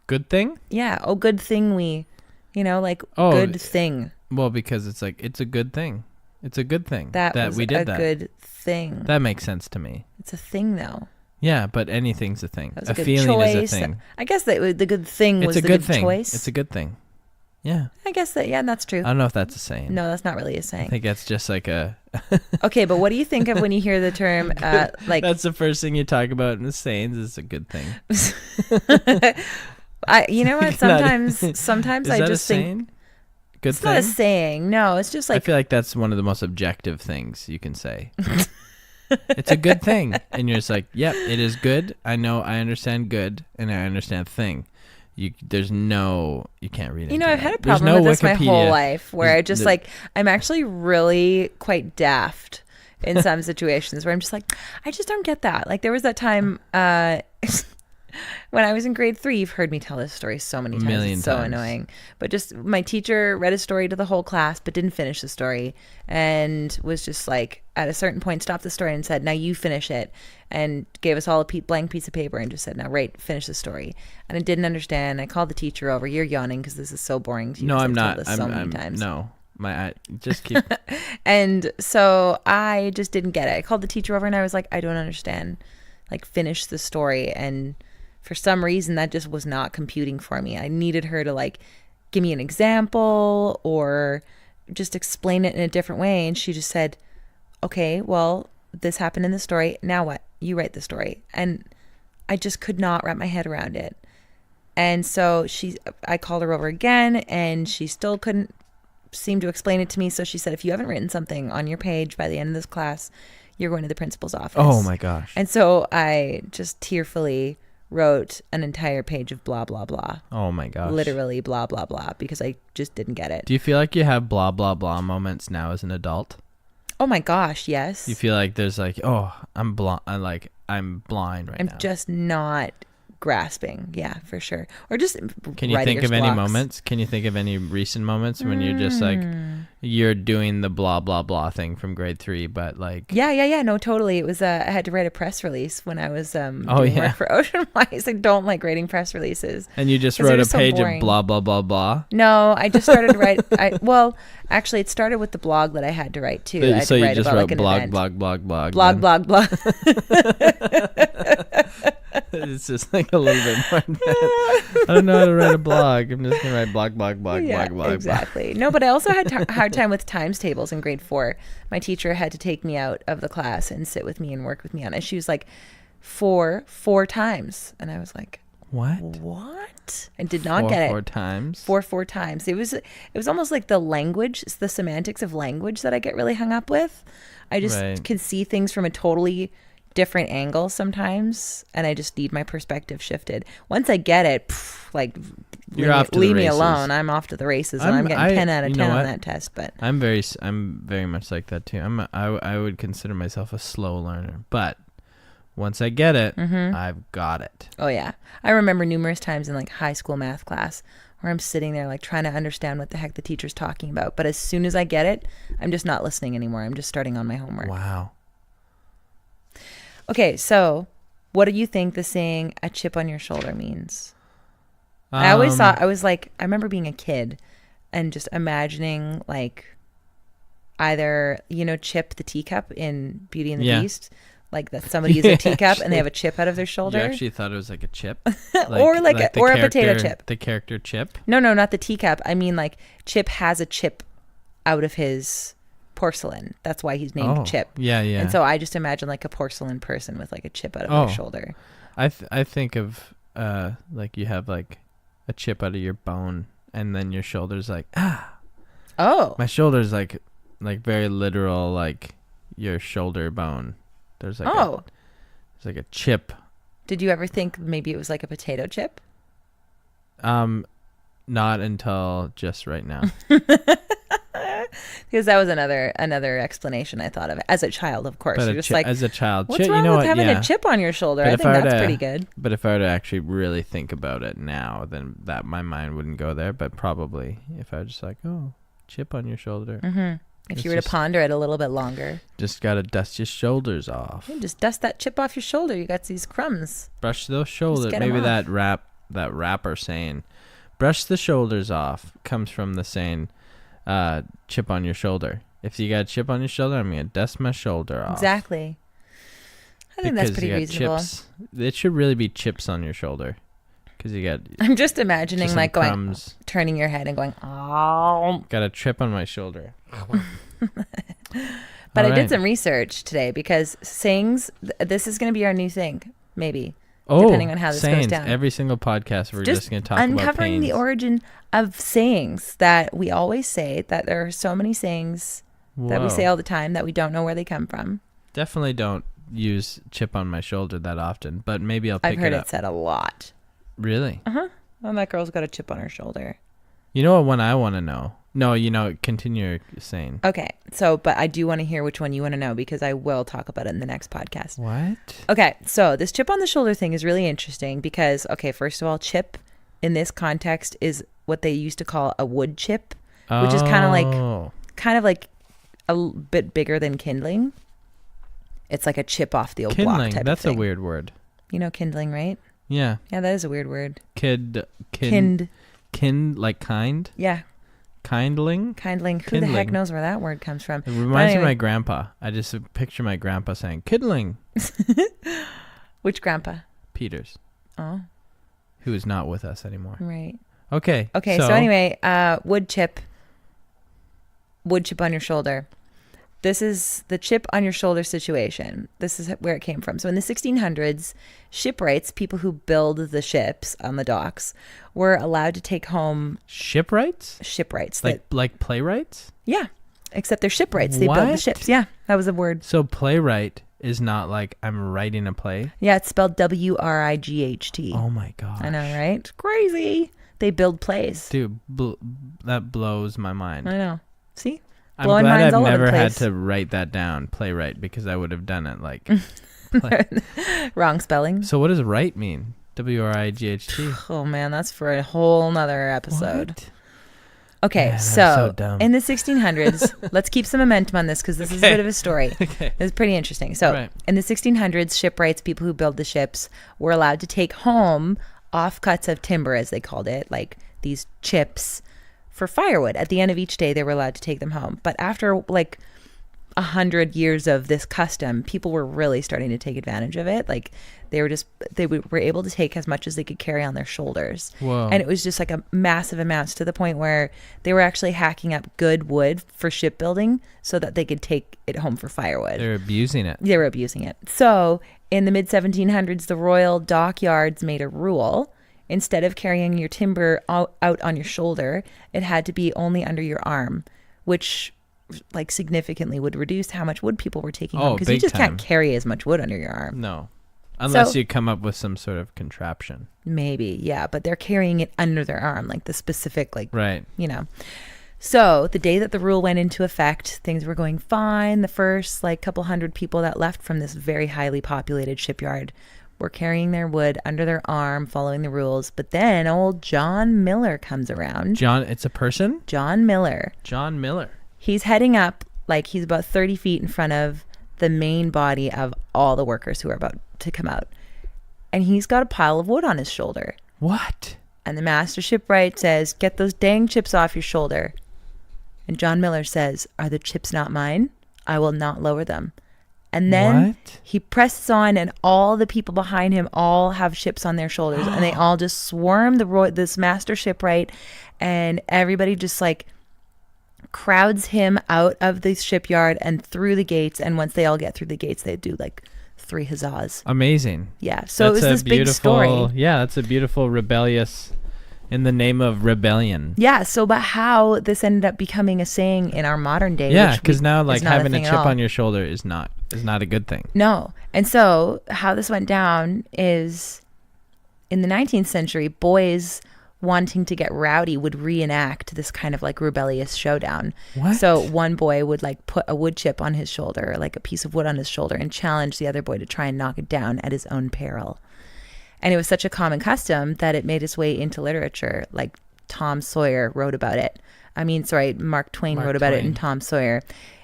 Good thing? Yeah. Oh, good thing good thing. Well, because it's like, it's a good thing. It's a good thing that we did that. Good thing. That makes sense to me. It's a thing though. Yeah, but anything's a thing. A feeling choice. Is a thing. I guess that the good thing was the good choice. It's a good thing. Yeah. I guess that's true. I don't know if that's a saying. No, that's not really a saying. I think that's just like a... Okay, but what do you think of when you hear the term like... That's the first thing you talk about in the sayings is a good thing. You know what? Sometimes I just think... Good it's thing? Not a saying. No, it's just like... I feel like that's one of the most objective things you can say. It's a good thing. And you're just like, yep, it is good. I know, I understand good, and I understand thing. you can't read it. I've had a problem with this my whole life where I just I'm actually really quite daft in some situations where I'm just like, I just don't get that. Like there was that time when I was in grade 3, you've heard me tell this story so many times. It's so annoying. But just my teacher read a story to the whole class, but didn't finish the story and was just like, at a certain point, stopped the story and said, now you finish it. And gave us all a blank piece of paper and just said, now finish the story. And I didn't understand. I called the teacher over. You're yawning because this is so boring to you. No, I'm not. Many times. No. I just keep. And so I just didn't get it. I called the teacher over and I was like, I don't understand. Like, finish the story. And for some reason, that just was not computing for me. I needed her to like give me an example or just explain it in a different way. And she just said, okay, well, this happened in the story. Now what? You write the story. And I just could not wrap my head around it. And so I called her over again and she still couldn't seem to explain it to me. So she said, if you haven't written something on your page by the end of this class, you're going to the principal's office. Oh my gosh. And so I just tearfully wrote an entire page of blah, blah, blah. Oh my gosh. Literally blah, blah, blah, because I just didn't get it. Do you feel like you have blah, blah, blah moments now as an adult? Oh my gosh, yes. You feel like there's like, oh, I'm blind right now. I'm just not grasping. Yeah, for sure. Or just Can you think of any moments? Can you think of any recent moments when you're just like, you're doing the blah, blah, blah thing from grade 3, but like... Yeah. No, totally. It was, I had to write a press release when I was doing work for Ocean Wise. I don't like writing press releases. And you just wrote a page of blah, blah, blah, blah? No, I just started to write... Actually, it started with the blog that I had to write too. So you just wrote blog. It's just like a little bit more than that. I don't know how to write a blog. I'm just going to write blog. Exactly. No, but I also had a hard time with times tables in grade 4. My teacher had to take me out of the class and sit with me and work with me on it. She was like, four times. And I was like, What? I did not get it. 4 times? 4 times. It was almost like the language, the semantics of language that I get really hung up with. I just can see things from a totally different angle sometimes, and I just need my perspective shifted. Once I get it, leave me alone. I'm off to the races, and I'm getting 10 out of 10 on that test. But I'm very much like that too. I would consider myself a slow learner, but once I get it, I've got it. Oh yeah, I remember numerous times in like high school math class where I'm sitting there like trying to understand what the heck the teacher's talking about, but as soon as I get it, I'm just not listening anymore. I'm just starting on my homework. Wow. Okay, so what do you think the saying "a chip on your shoulder" means? I always thought, I remember being a kid and just imagining like either, Chip the teacup in Beauty and the Beast, like that somebody is a teacup and they have a chip out of their shoulder. You actually thought it was like a chip? or a potato chip. The character Chip? No, not the teacup. I mean like Chip has a chip out of his porcelain. That's why he's named Chip. Yeah. And so I just imagine like a porcelain person with like a chip out of their shoulder. I think of like you have like a chip out of your bone and then your shoulder's like my shoulder's like very literal, like your shoulder bone. There's like there's like a chip. Did you ever think maybe it was like a potato chip? Not until just right now. Because that was another explanation I thought of as a child. Of course, you're just like, as a child, what's wrong with having a chip on your shoulder? I think that's pretty good. But if I were to actually really think about it now, then that my mind wouldn't go there. But probably if I was just like, chip on your shoulder. Mm-hmm. If you were to ponder it a little bit longer, just gotta dust your shoulders off. Yeah, just dust that chip off your shoulder. You got these crumbs. Brush those shoulders. Maybe that rapper saying, "Brush the shoulders off," comes from the saying, chip on your shoulder. If you got a chip on your shoulder, I'm gonna dust my shoulder off. Exactly. I think that's pretty reasonable. Chips. It should really be chips on your shoulder, because you got. I'm just imagining like going, turning your head and going, oh. Got a chip on my shoulder. But I did some research today because sayings. This is going to be our new thing, maybe. Depending on how this goes down. Every single podcast, we're just going to talk about uncovering the origin of sayings that we always say, that there are so many sayings that we say all the time that we don't know where they come from. Definitely don't use chip on my shoulder that often, but maybe I'll pick it up. I've heard it said a lot. Really? Uh-huh. Oh, that girl's got a chip on her shoulder. You know what one I want to know? No, continue saying. Okay, but I do want to hear which one you want to know because I will talk about it in the next podcast. What? Okay, so this chip on the shoulder thing is really interesting because, first of all, chip in this context is what they used to call a wood chip, which is kind of like a bit bigger than kindling. It's like a chip off the old block type of thing. That's a weird word. You know kindling, right? Yeah. Yeah, that is a weird word. Kind, like kind? Yeah. Kindling? Who the heck knows where that word comes from? It reminds me of my grandpa. I just picture my grandpa saying, kindling. Which grandpa? Peters. Oh. Who is not with us anymore. Right. Okay. So anyway, wood chip on your shoulder. This is the chip on your shoulder situation. This is where it came from. So in the 1600s, shipwrights, people who build the ships on the docks, were allowed to take home... Shipwrights? Shipwrights. Like playwrights? Yeah. Except they're shipwrights. They build the ships. Yeah, that was a word. So playwright is not like I'm writing a play? Yeah, it's spelled W-R-I-G-H-T. Oh my gosh. I know, right? It's crazy. They build plays. Dude, that blows my mind. I know. See? I'm glad I've never had to write that down, playwright, because I would have done it like... Wrong spelling. So what does right mean? W-R-I-G-H-T. Oh man, that's for a whole nother episode. What? Okay, Man, so dumb. in the 1600s, let's keep some momentum on this because this is a bit of a story. Okay. It's pretty interesting. So in the 1600s, shipwrights, people who build the ships, were allowed to take home offcuts of timber, as they called it, like these chips, for firewood. At the end of each day, they were allowed to take them home. But after like 100 years of this custom, people were really starting to take advantage of it. Like they were able to take as much as they could carry on their shoulders. Whoa. And it was just like a massive amounts, to the point where they were actually hacking up good wood for shipbuilding so that they could take it home for firewood. They're abusing it. They were abusing it. So in the mid 1700s, the royal dockyards made a rule. Instead of carrying your timber out on your shoulder, it had to be only under your arm, which like significantly would reduce how much wood people were taking home, because you just can't carry as much wood under your arm. No, unless you come up with some sort of contraption. Maybe, yeah, but they're carrying it under their arm, like the specific, like, right. So the day that the rule went into effect, things were going fine. The first like couple hundred people that left from this very highly populated shipyard were carrying their wood under their arm, following the rules. But then old John Miller comes around. John, it's a person? John Miller. John Miller. He's heading up, like he's about 30 feet in front of the main body of all the workers who are about to come out. And he's got a pile of wood on his shoulder. What? And the master shipwright says, "Get those dang chips off your shoulder." And John Miller says, "Are the chips not mine? I will not lower them." And then he presses on, and all the people behind him all have ships on their shoulders, and they all just swarm this master shipwright, and everybody just like crowds him out of the shipyard and through the gates. And once they all get through the gates, they do like 3 huzzahs. Amazing. Yeah. So it was this big story. Yeah, that's a beautiful rebellious, in the name of rebellion. Yeah. So, but how this ended up becoming a saying in our modern day? Yeah, because now like having a chip on your shoulder is not a good thing. No. And so how this went down is in the 19th century, boys wanting to get rowdy would reenact this kind of like rebellious showdown. What? So one boy would like put a wood chip on his shoulder, like a piece of wood on his shoulder, and challenge the other boy to try and knock it down at his own peril. And it was such a common custom that it made its way into literature. Like Tom Sawyer wrote about it. Mark Twain wrote about it in Tom Sawyer.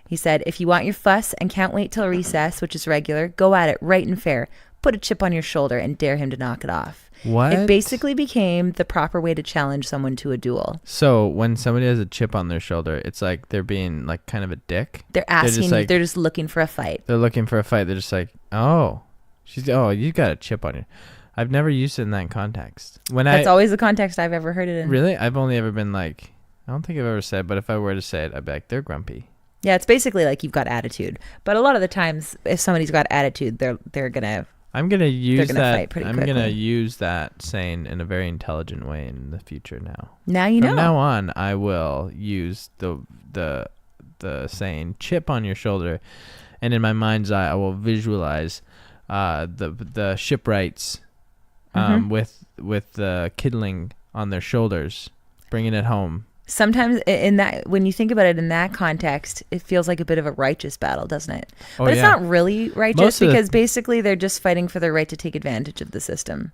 He said, "If you want your fuss and can't wait till recess, which is regular, go at it right and fair. Put a chip on your shoulder and dare him to knock it off." What? It basically became the proper way to challenge someone to a duel. So when somebody has a chip on their shoulder, it's like they're being like kind of a dick. They're asking, they're just looking for a fight. They're looking for a fight. They're just like, you got a chip on you. I've never used it in that context. That's always the context I've ever heard it in. Really? I've only ever been like, I don't think I've ever said, but if I were to say it, I'd be like, they're grumpy. Yeah, it's basically like you've got attitude. But a lot of the times, if somebody's got attitude, they're gonna. I'm gonna use that. Fight pretty quickly. Gonna use that saying in a very intelligent way in the future. Now you know. From now on, I will use the saying "chip on your shoulder," and in my mind's eye, I will visualize the shipwrights with the kindling on their shoulders, bringing it home. Sometimes in that, when you think about it in that context, it feels like a bit of a righteous battle, doesn't it? But it's not really righteous because basically they're just fighting for their right to take advantage of the system.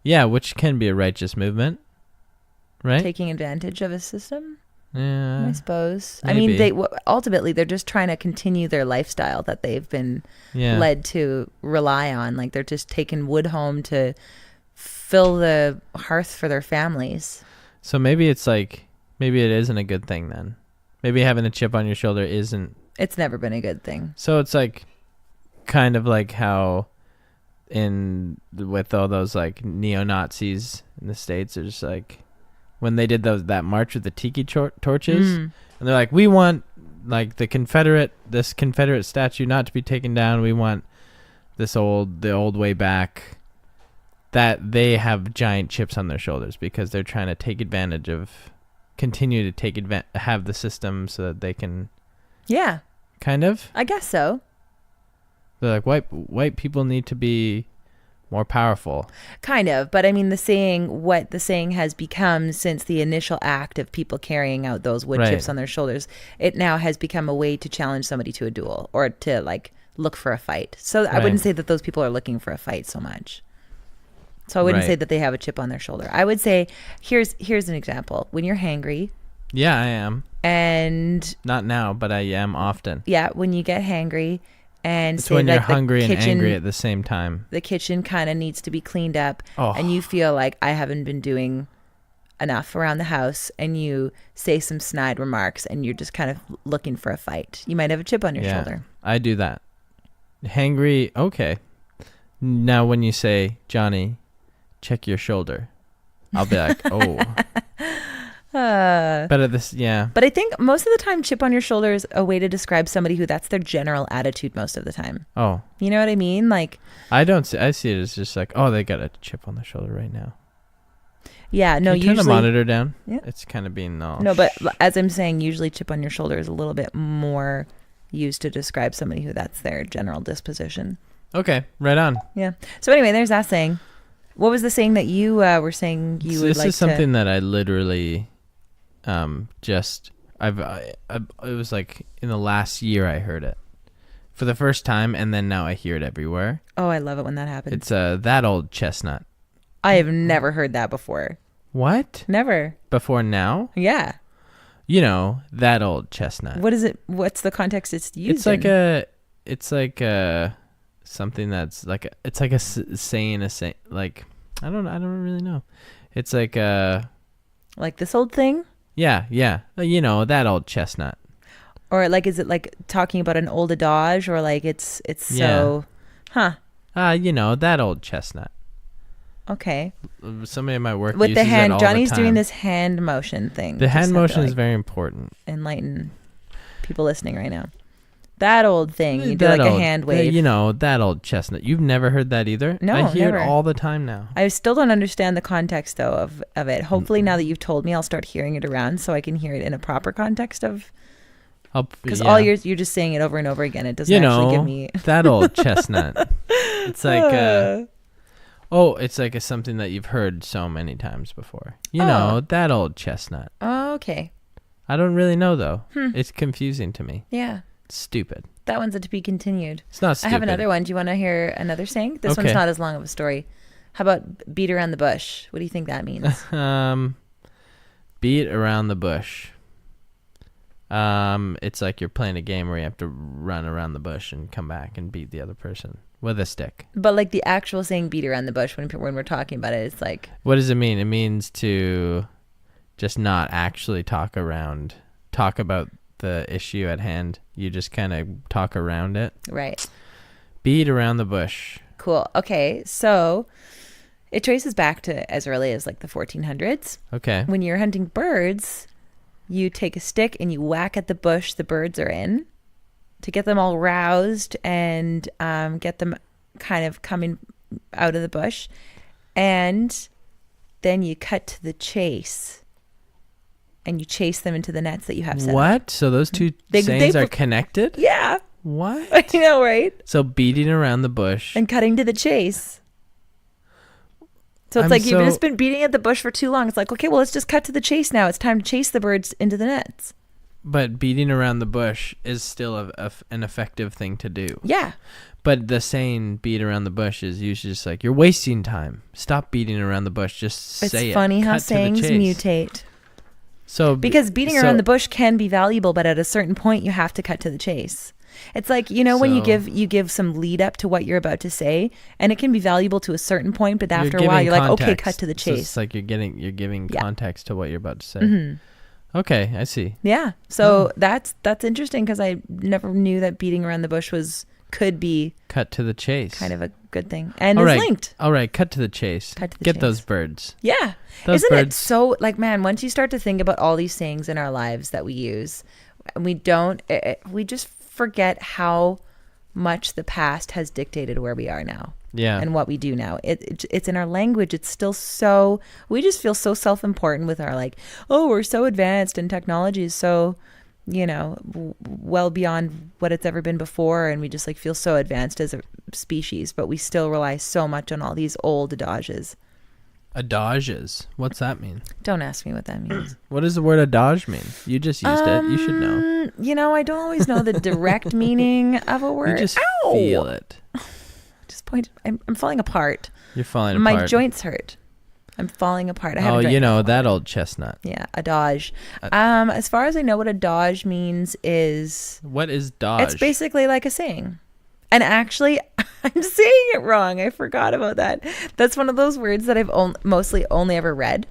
Yeah, which can be a righteous movement, right? Taking advantage of a system? Yeah, I suppose. Maybe. I mean, ultimately, they're just trying to continue their lifestyle that they've been led to rely on. Like, they're just taking wood home to fill the hearth for their families. So maybe it's like, maybe it isn't a good thing then. Maybe having a chip on your shoulder isn't. It's never been a good thing. So it's like, kind of like how with all those like neo-Nazis in the States, are just like, when they did that march with the tiki torches, and they're like, we want like this Confederate statue not to be taken down. We want the old way back. That they have giant chips on their shoulders because they're trying to continue to have the system so that they can. Yeah. Kind of. I guess so. They're like, white people need to be more powerful. Kind of. But I mean, what the saying has become since the initial act of people carrying out those wood chips on their shoulders, it now has become a way to challenge somebody to a duel or to like look for a fight. So I wouldn't say that those people are looking for a fight so much. So I wouldn't say that they have a chip on their shoulder. I would say, here's an example. When you're hangry. Yeah, I am. And. Not now, but I am often. Yeah, when you get hangry. And it's when you're hungry and angry at the same time. The kitchen kind of needs to be cleaned up. Oh. And you feel like I haven't been doing enough around the house. And you say some snide remarks and you're just kind of looking for a fight. You might have a chip on your shoulder. I do that. Hangry, okay. Now when you say, Johnny, check your shoulder, I'll be like, oh. But I think most of the time, chip on your shoulder is a way to describe somebody who that's their general attitude most of the time. Oh. You know what I mean? Like, I see it as just like, oh, they got a chip on their shoulder right now. Yeah, no, usually. Turn the monitor down. Yeah. It's kind of being all. No, but as I'm saying, usually chip on your shoulder is a little bit more used to describe somebody who that's their general disposition. Okay, right on. Yeah. So anyway, there's that saying. What was the saying that you were saying you would like to... This is something that I literally it was like in the last year I heard it for the first time, and then now I hear it everywhere. Oh, I love it when that happens. It's that old chestnut. I have never heard that before. What? Never. Before now? Yeah. You know, that old chestnut. What is it? What's the context it's used in? It's like something that's like it's like a saying like I don't really know. It's like this old thing. Yeah. You know, that old chestnut. Or like, is it like talking about an old adage, or like it's so, huh? You know, that old chestnut. Okay. Somebody at my work with uses the hand. It all Johnny's the time. doing this hand motion thing. The hand motion is very important. Enlighten people listening right now. That old thing. You do like a hand wave. You know, that old chestnut. You've never heard that either? No, I hear never. it all the time now. I still don't understand the context, though, of it. Hopefully, now that you've told me, I'll start hearing it around so I can hear it in a proper context of... Because all you're just saying it over and over again. It doesn't actually give me... that old chestnut. It's like... it's like something that you've heard so many times before. You know, that old chestnut. Oh, okay. I don't really know, though. It's confusing to me. Yeah. Stupid. That one's to be continued. It's not stupid. I have another one. Do you want to hear another saying? This one's not as long of a story. How about beat around the bush? What do you think that means? Beat around the bush. It's like you're playing a game where you have to run around the bush and come back and beat the other person with a stick. But like the actual saying beat around the bush, when we're talking about it, it's like... What does it mean? It means to just not actually talk about the issue at hand. You just kind of talk around it. Right. Beat around the bush. Cool. Okay. So it traces back to as early as like the 1400s. Okay. When you're hunting birds, you take a stick and you whack at the bush the birds are in to get them all roused and get them kind of coming out of the bush. And then you cut to the chase. And you chase them into the nets that you have set What? up. So those two sayings are connected? Yeah. What? I know, right? So beating around the bush. And cutting to the chase. So it's like you've just been beating at the bush for too long. It's like, okay, well, let's just cut to the chase now. It's time to chase the birds into the nets. But beating around the bush is still an effective thing to do. Yeah. But the saying beat around the bush is usually just like, you're wasting time. Stop beating around the bush. Just say it. It's funny how sayings mutate. So because beating around the bush can be valuable, but at a certain point you have to cut to the chase. It's like, when you give some lead up to what you're about to say, and it can be valuable to a certain point, but after a while you're like, okay, cut to the chase. So it's like you're giving context to what you're about to say. Mm-hmm. Okay, I see. Yeah. So that's interesting, because I never knew that beating around the bush could be cut to the chase. Kind of a good thing. And it's linked. All right, cut to the chase. Get those birds. Yeah. Isn't it so, like, man, once you start to think about all these sayings in our lives that we use, and we just forget how much the past has dictated where we are now. Yeah. And what we do now. It's in our language. It's still we just feel so self-important with our, like, oh, we're so advanced and technology is so, well beyond what it's ever been before. And we just like feel so advanced as a species, but we still rely so much on all these old adages. Adages? What's that mean? Don't ask me what that means. What does the word adage mean? You just used it. You should know. I don't always know the direct meaning of a word. You just feel it. Just point. I'm falling apart. You're falling apart. My joints hurt. I'm falling apart. That old chestnut. Yeah, adage. As far as I know, what adage means is... What is dage? It's basically like a saying. And actually, I'm saying it wrong. I forgot about that. That's one of those words that I've mostly only ever read.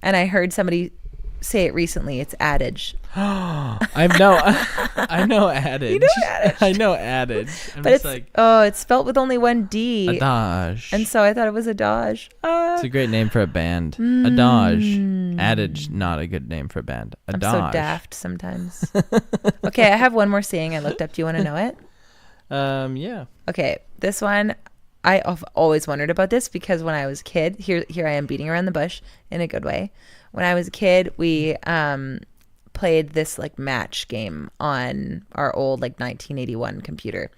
And I heard somebody say it recently. It's adage. I know adage. You know adage. I know adage. But it's spelled with only one D. Adage. And so I thought it was adage. It's a great name for a band. Adage. Adage, not a good name for a band. Adage. I'm so daft sometimes. Okay, I have one more saying I looked up. Do you want to know it? Yeah. Okay, this one, I've always wondered about this, because when I was a kid, here I am beating around the bush in a good way. When I was a kid, we played this like match game on our old like 1981 computer.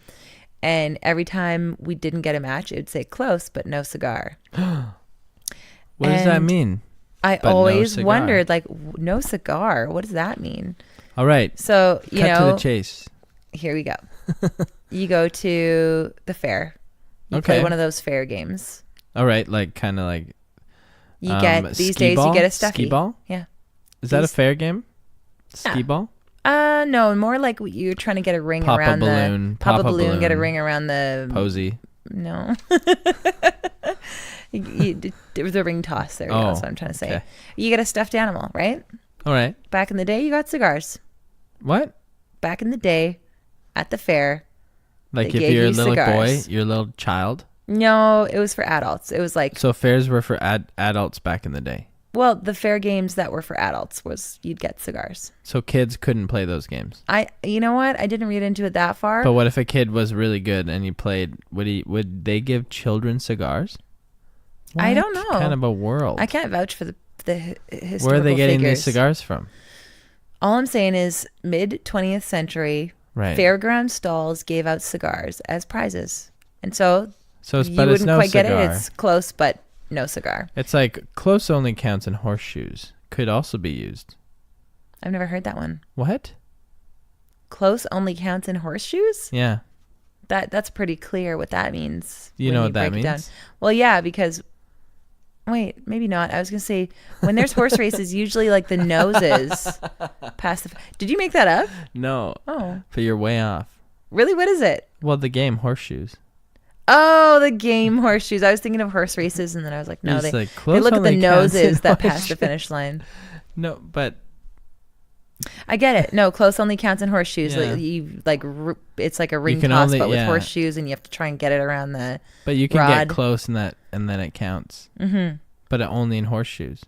And every time we didn't get a match, it would say close, but no cigar. What does that mean? I always wondered, like, no cigar. What does that mean? All right. So, cut to the chase. Here we go. You go to the fair. You play one of those fair games. All right, like kind of like you get these days you get a stuffy. Skee ball? Yeah. Is that a fair game? Skee ball? No, more like you're trying to get a ring around pop a balloon, get a ring around the posy. No. It was a ring toss. There we go. That's what I'm trying to say. Okay. You get a stuffed animal, right? All right. Back in the day, you got cigars. What? Back in the day, at the fair, like if you're a little boy, you're a little child? No, it was for adults. It was like... So fairs were for adults back in the day? Well, the fair games that were for adults was you'd get cigars. So kids couldn't play those games? You know what? I didn't read into it that far. But what if a kid was really good and he played... Would they give children cigars? What I don't know. Kind of a world. I can't vouch for the historical Where are they getting figures. these cigars from? All I'm saying is mid 20th century, fairground stalls gave out cigars as prizes. And so you wouldn't quite get it. It's close, but no cigar. It's like close only counts in horseshoes. Could also be used. I've never heard that one. What? Close only counts in horseshoes? Yeah. That's pretty clear what that means. You know what that means? Well, yeah, because... Wait, maybe not. I was going to say, when there's horse races, usually like the noses pass the... Did you make that up? No. Oh. But you're way off. Really? What is it? Well, the game horseshoes. Oh, the game horseshoes. I was thinking of horse races, and then I was like, no, they look at the noses that pass the finish line. No, but... I get it. No, close only counts in horseshoes. Yeah. It's like a ring toss, but with horseshoes, and you have to try and get it around the But you can rod. get close in that, and then it counts. Mm-hmm. But only in horseshoes.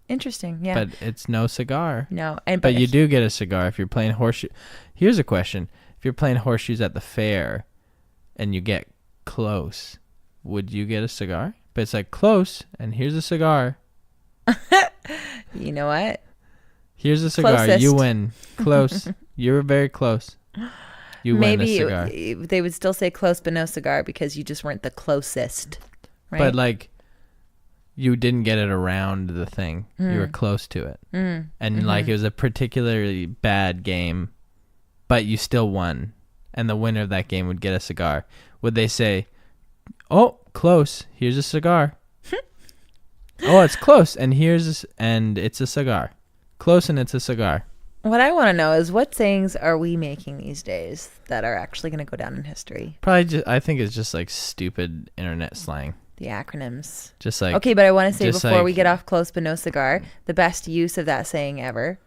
Interesting, yeah. But it's no cigar. No. But you do get a cigar if you're playing horseshoe. Here's a question. If you're playing horseshoes at the fair, and you get close, would you get a cigar? But it's like close, and here's a cigar. You know what? Here's a cigar. Closest. You win. Close. You're very close. You win a cigar. Maybe they would still say close but no cigar because you just weren't the closest. Right? But like, you didn't get it around the thing. You were close to it. And like it was a particularly bad game, but you still won. And the winner of that game would get a cigar. Would they say, "Oh, close. Here's a cigar." "Oh, it's close, and it's a cigar. Close, and it's a cigar." What I want to know is what sayings are we making these days that are actually going to go down in history? Probably I think it's just like stupid internet slang. The acronyms. Just like. Okay, but I want to say before we get off close but no cigar, the best use of that saying ever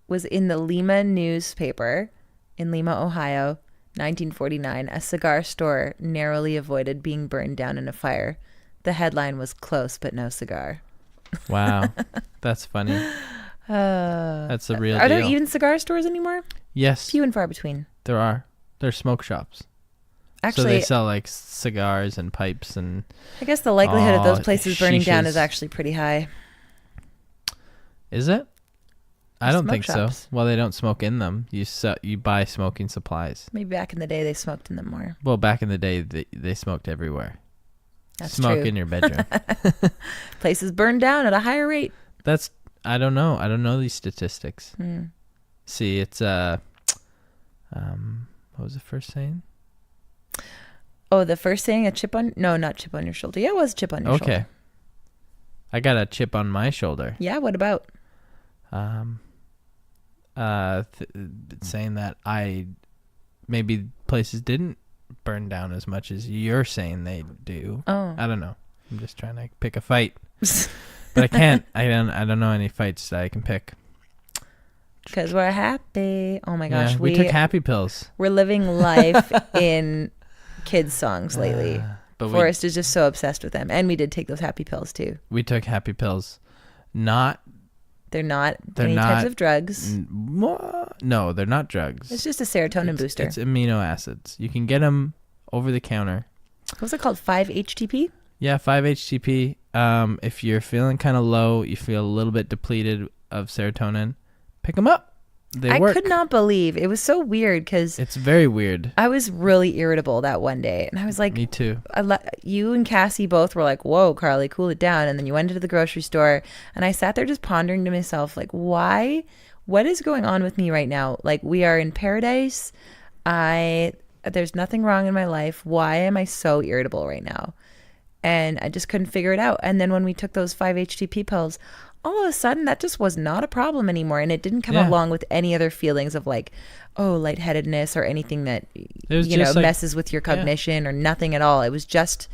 was in the Lima newspaper in Lima, Ohio, 1949. A cigar store narrowly avoided being burned down in a fire. The headline was "Close but no cigar." Wow, that's funny. That's a real deal. Are deal. there even cigar stores anymore? Yes. Few and far between. There are. They're smoke shops. Actually, so they sell like cigars and pipes and. I guess the likelihood of those places burning down is actually pretty high. Is it? I don't think so. Well, they don't smoke in them. You buy smoking supplies. Maybe back in the day they smoked in them more. Well, back in the day they smoked everywhere. That's Smoke true. in your bedroom. Places burned down at a higher rate. I don't know. I don't know these statistics. See, it's what was the first saying? Oh, the first saying, not chip on your shoulder. Yeah, it was chip on your shoulder. Okay. I got a chip on my shoulder. Yeah, what about? Saying that maybe places didn't burn down as much as you're saying they do. Oh. I don't know. I'm just trying to pick a fight. But I can't. I don't know any fights that I can pick. Because we're happy. Oh my gosh. Yeah, we took happy pills. We're living life in kids' songs lately. But Forrest is just so obsessed with them. And we did take those happy pills too. We took happy pills. They're not any types of drugs. No, they're not drugs. It's just a serotonin booster. It's amino acids. You can get them over the counter. What was it called? 5-HTP? Yeah, 5-HTP. If you're feeling kind of low, you feel a little bit depleted of serotonin, pick them up. They work. I could not believe. It was so weird because... It's very weird. I was really irritable that one day. And I was like... Me too. You and Cassie both were like, "Whoa, Carly, cool it down." And then you went into the grocery store. And I sat there just pondering to myself, like, why? What is going on with me right now? Like, we are in paradise. There's nothing wrong in my life. Why am I so irritable right now? And I just couldn't figure it out. And then when we took those 5-HTP pills... all of a sudden, that just was not a problem anymore. And it didn't come along with any other feelings of like, oh, lightheadedness or anything that, messes with your cognition or nothing at all. It was just,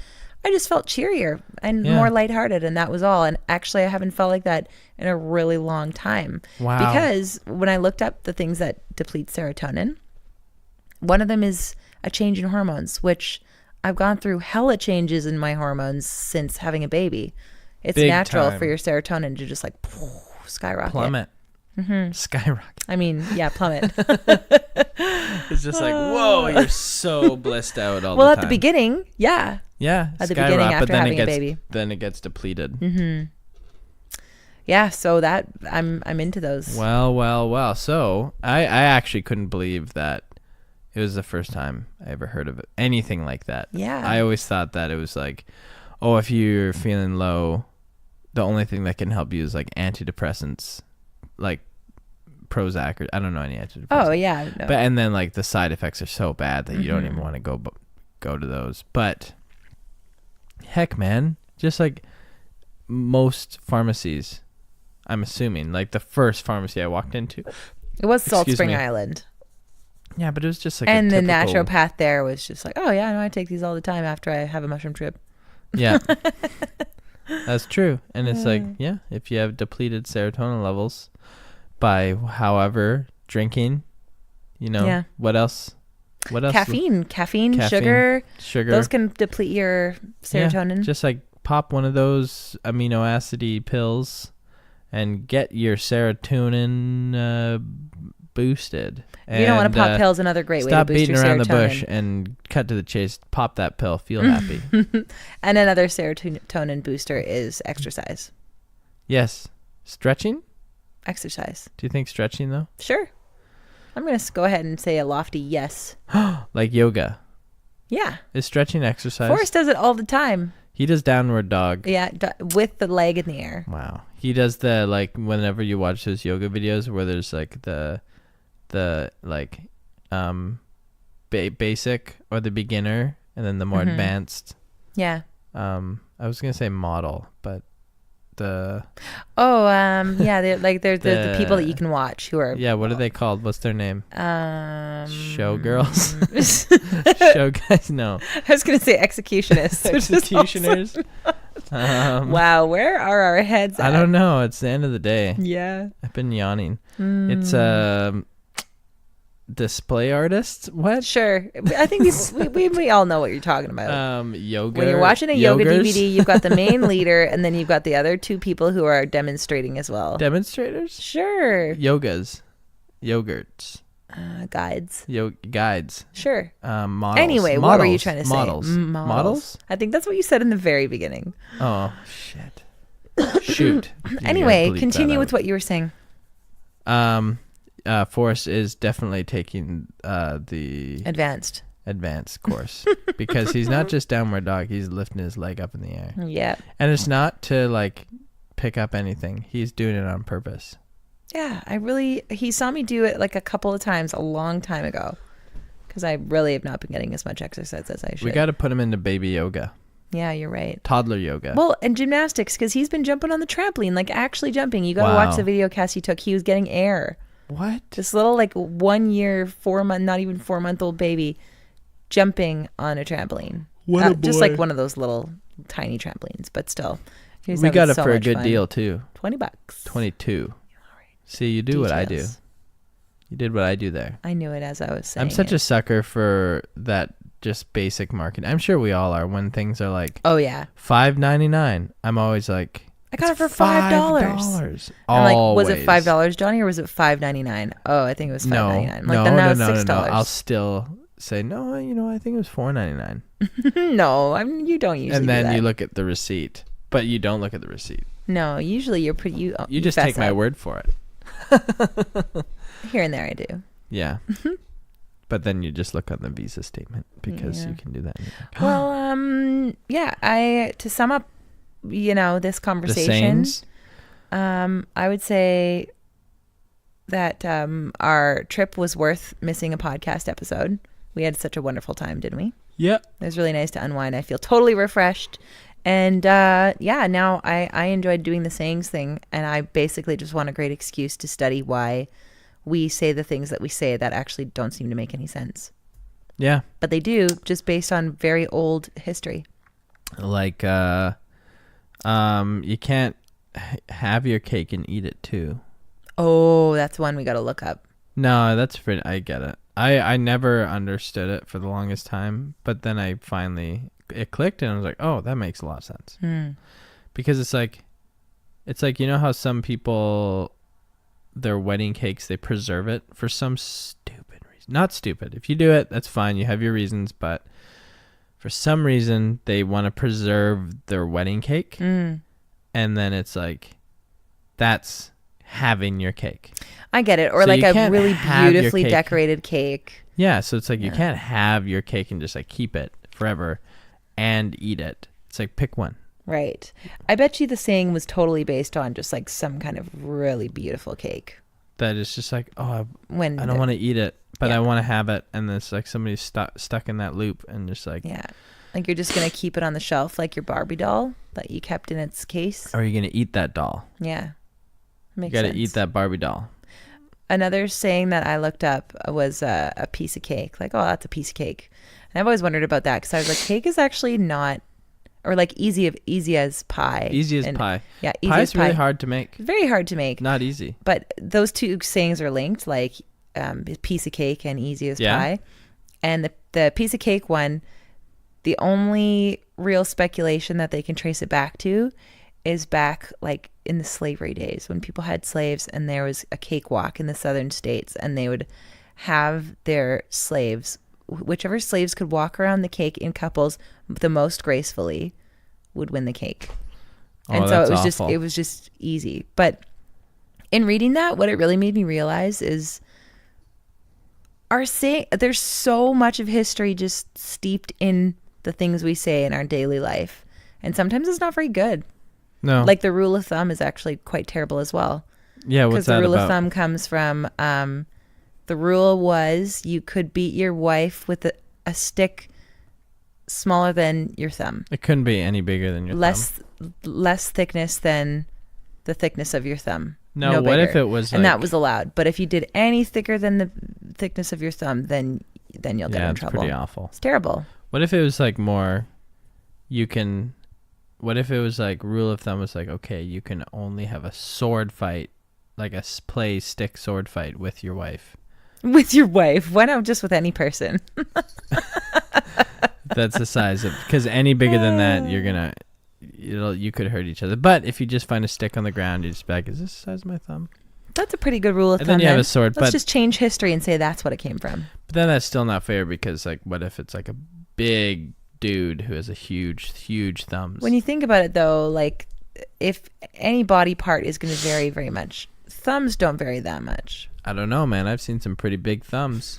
I just felt cheerier and more lighthearted. And that was all. And actually, I haven't felt like that in a really long time. Wow. Because when I looked up the things that deplete serotonin, one of them is a change in hormones, which I've gone through hella changes in my hormones since having a baby. It's Big natural time. for your serotonin to just like skyrocket. Plummet. Mm-hmm. Skyrocket. I mean, yeah, plummet. It's just like, whoa, you're so blissed out all the time. Well, at the beginning, yeah. Yeah, at the beginning after having a baby. Then it gets depleted. Mm-hmm. Yeah, so that I'm into those. Well. So I actually couldn't believe that it was the first time I ever heard of anything like that. Yeah. I always thought that it was like, oh, if you're feeling low, the only thing that can help you is like antidepressants, like Prozac, or I don't know any antidepressants. Oh yeah, no. But and then like the side effects are so bad that you don't even want to go to those. But heck, man, just like most pharmacies, I'm assuming, like the first pharmacy I walked into, it was Salt Spring Island. Yeah, but it was just like and the naturopath there was just like, oh yeah, no, I take these all the time after I have a mushroom trip. Yeah. That's true. And it's like, yeah, if you have depleted serotonin levels by however drinking, what else? Caffeine, sugar. Those can deplete your serotonin. Yeah, just like pop one of those amino acid pills and get your serotonin boosted. You don't want to pop pills. Another great way to boost your serotonin. Stop beating around the bush and cut to the chase. Pop that pill. Feel happy. And another serotonin booster is exercise. Yes. Stretching? Exercise. Do you think stretching, though? Sure. I'm going to go ahead and say a lofty yes. Like yoga? Yeah. Is stretching exercise? Forrest does it all the time. He does downward dog. Yeah, with the leg in the air. Wow. He does the, like, whenever you watch those yoga videos where there's like the like basic or the beginner and then the more advanced. Yeah. I was gonna say model, but the yeah, they're like the people that you can watch who are what are they called? What's their name? Showgirls. Show guys. No, I was gonna say executionists. Executioners. Wow, where are our heads at? I don't know. It's the end of the day. Yeah, I've been yawning. It's display artists. What? Sure. I think we all know what you're talking about. Yoga. When you're watching a yoga DVD, you've got the main leader, and then you've got the other two people who are demonstrating as well. Demonstrators. Sure. Yogas. Yogurts. Guides. Guides. Sure. Models. Anyway, models. what were you trying to say? Models? I think that's what you said in the very beginning. Oh, shit. Shoot. Anyway, continue with what you were saying. Forrest is definitely taking the advanced course because he's not just downward dog, he's lifting his leg up in the air. Yeah. And it's not to like pick up anything. He's doing it on purpose. Yeah, he saw me do it like a couple of times a long time ago because I really have not been getting as much exercise as I should. We got to put him into baby yoga. Yeah, you're right. Toddler yoga. Well, and gymnastics because he's been jumping on the trampoline, like actually jumping. You got to watch the video cast he took. He was getting air. What? This little like 1 year, 4 month, not even 4 month old baby jumping on a trampoline. What a boy. Just like one of those little tiny trampolines, but still. We got it for a good deal too. $20. 22. See, you do what I do. You did what I do there. I knew it as I was saying. I'm such a sucker for that just basic marketing. I'm sure we all are when things are like, oh yeah, $5.99. I'm always like, I got it for $5. I'm like, was it $5, Johnny, or was it $5.99? Oh, I think it was $5.99. No, then now it's $6. No. I'll still say no. I think it was $4.99. No, you don't usually. And then do that. you look at the receipt, but you don't look at the receipt. No, usually you're pretty. You just take my word for it. Here and there, I do. Yeah. But then you just look on the Visa statement because you can do that. Well, yeah. To sum up, this conversation, I would say that our trip was worth missing a podcast episode. We had such a wonderful time, didn't we? Yeah. It was really nice to unwind. I feel totally refreshed. And now I enjoyed doing the sayings thing. And I basically just want a great excuse to study why we say the things that we say that actually don't seem to make any sense. Yeah. But they do, just based on very old history. Like, you can't have your cake and eat it too. Oh, that's one we got to look up. No, that's pretty, I get it. I never understood it for the longest time, but then it clicked and I was like, oh, that makes a lot of sense. Because it's like, how some people, their wedding cakes, they preserve it for some stupid reason. Not stupid. If you do it, that's fine. You have your reasons, but for some reason they want to preserve their wedding cake. And then it's like, that's having your cake. I get it. Or so like a really beautifully decorated cake. Yeah. So it's like, you can't have your cake and just like keep it forever and eat it. It's like, pick one. Right. I bet you the saying was totally based on just like some kind of really beautiful cake. That is just like, oh, I don't want to eat it, but I want to have it. And it's like somebody's stuck in that loop and just like. Yeah. Like you're just going to keep it on the shelf like your Barbie doll that you kept in its case. Or are you going to eat that doll? Yeah. Makes sense. You got to eat that Barbie doll. Another saying that I looked up was a piece of cake. Like, oh, that's a piece of cake. And I've always wondered about that because I was like, cake is actually not, or like easy as pie. Easy as pie. Yeah, easy pie as is really hard to make. Very hard to make. Not easy. But those two sayings are linked, like piece of cake and easy as pie. And the piece of cake one, the only real speculation that they can trace it back to is back like in the slavery days when people had slaves and there was a cakewalk in the southern states and they would have their slaves, whichever slaves could walk around the cake in couples the most gracefully would win the cake. And so it was just easy. But in reading that, what it really made me realize is there's so much of history just steeped in the things we say in our daily life. And sometimes it's not very good. No. Like the rule of thumb is actually quite terrible as well. Yeah, what's that about? Because the rule of thumb comes from, the rule was you could beat your wife with a stick smaller than your thumb. It couldn't be any bigger than your thumb. Less thickness than the thickness of your thumb. No, what if it was and that was allowed. But if you did any thicker than the thickness of your thumb, then you'll get in trouble. Yeah, it's pretty awful. It's terrible. What if it was like more, what if it was like rule of thumb was like, okay, you can only have a sword fight, like a play stick sword fight with your wife. With your wife? Why not just with any person? That's the size of, because any bigger than that, you could hurt each other. But if you just find a stick on the ground, you just be like, is this the size of my thumb? That's a pretty good rule of thumb. And then you have a sword. Let's just change history and say that's what it came from. But then that's still not fair, because like, what if it's like a big dude who has a huge thumbs? When you think about it though, like if any body part is going to vary very much, thumbs don't vary that much. I don't know, man. I've seen some pretty big thumbs.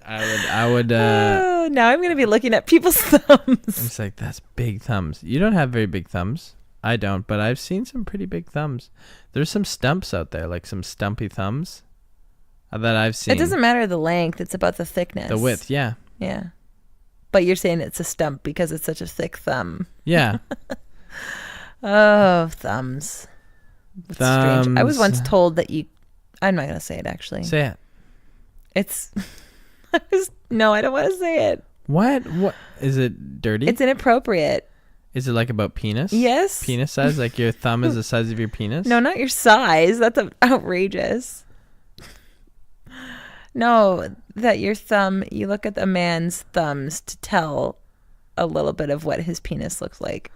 I would now I'm going to be looking at people's thumbs. It's like, that's big thumbs. You don't have very big thumbs. I don't, but I've seen some pretty big thumbs. There's some stumps out there, like some stumpy thumbs that I've seen. It doesn't matter the length, it's about the thickness. The width, yeah. Yeah. But you're saying it's a stump because it's such a thick thumb. Yeah. Oh, thumbs. It's thumbs. strange. I was once told that I'm not going to say it actually. Say it. It's no, I don't want to say it. What is it? Dirty? It's inappropriate. Is it like about penis? Yes. Penis size? Like your thumb is the size of your penis? No, not your size. That's outrageous. No, that your thumb, you look at a man's thumbs to tell a little bit of what his penis looks like.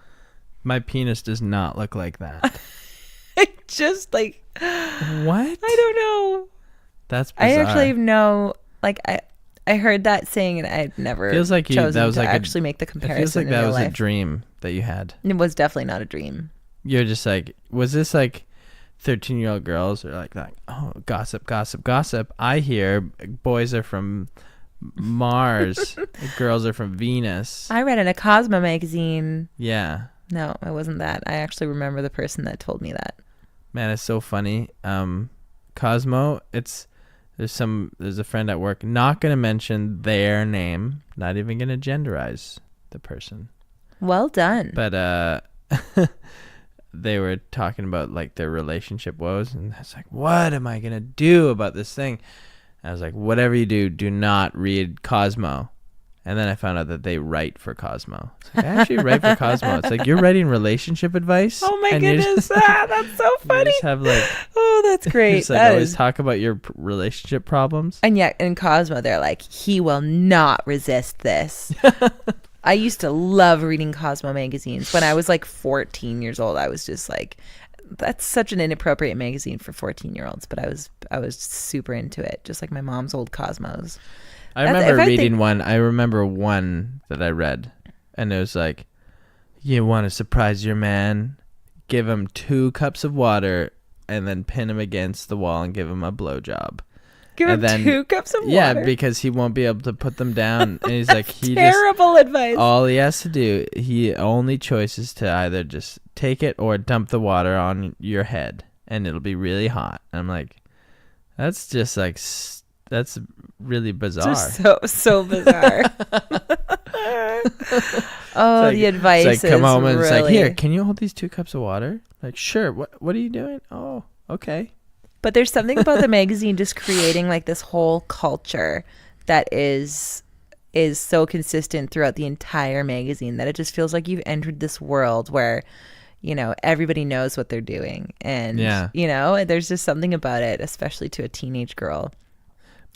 My penis does not look like that. Just like... What? I don't know. That's bizarre. I actually know, like, I heard that saying and I'd never feels like chosen that was to like actually make the comparison. It feels like that was life. A dream that you had. It was definitely not a dream. You're just like, was this like 13-year-old girls are like, oh, gossip. I hear boys are from Mars, girls are from Venus. I read in a Cosmo magazine. Yeah. No, it wasn't that. I actually remember the person that told me that. Man, it's so funny. Cosmo, there's a friend at work, not going to mention their name, not even going to genderize the person. Well done. But they were talking about like their relationship woes, and I was like, what am I going to do about this thing? And I was like, whatever you do not read Cosmo. And then I found out that they write for Cosmo. It's like, I actually write for Cosmo. It's like, you're writing relationship advice. Oh my goodness. That's so funny. You just have like, oh, that's great. Just like always talk about your relationship problems. And yet in Cosmo, they're like, he will not resist this. I used to love reading Cosmo magazines. When I was like 14 years old, I was just like, that's such an inappropriate magazine for 14-year-olds. But I was super into it, just like my mom's old Cosmos. I remember reading one. I remember one that I read, and it was like, you want to surprise your man, give him 2 cups of water, and then pin him against the wall and give him a blowjob. Give him 2 cups of water? Yeah, because he won't be able to put them down. And he's like, terrible advice. All he has to do, only choice is to either just take it or dump the water on your head, and it'll be really hot. And I'm like, that's just like... That's really bizarre. Just so bizarre. Oh, like, the advice it's like, come home and really... it's like, here, can you hold these 2 cups of water? Like, sure. What are you doing? Oh, okay. But there's something about the magazine just creating like this whole culture that is so consistent throughout the entire magazine that it just feels like you've entered this world where, you know, everybody knows what they're doing. And, you know, there's just something about it, especially to a teenage girl.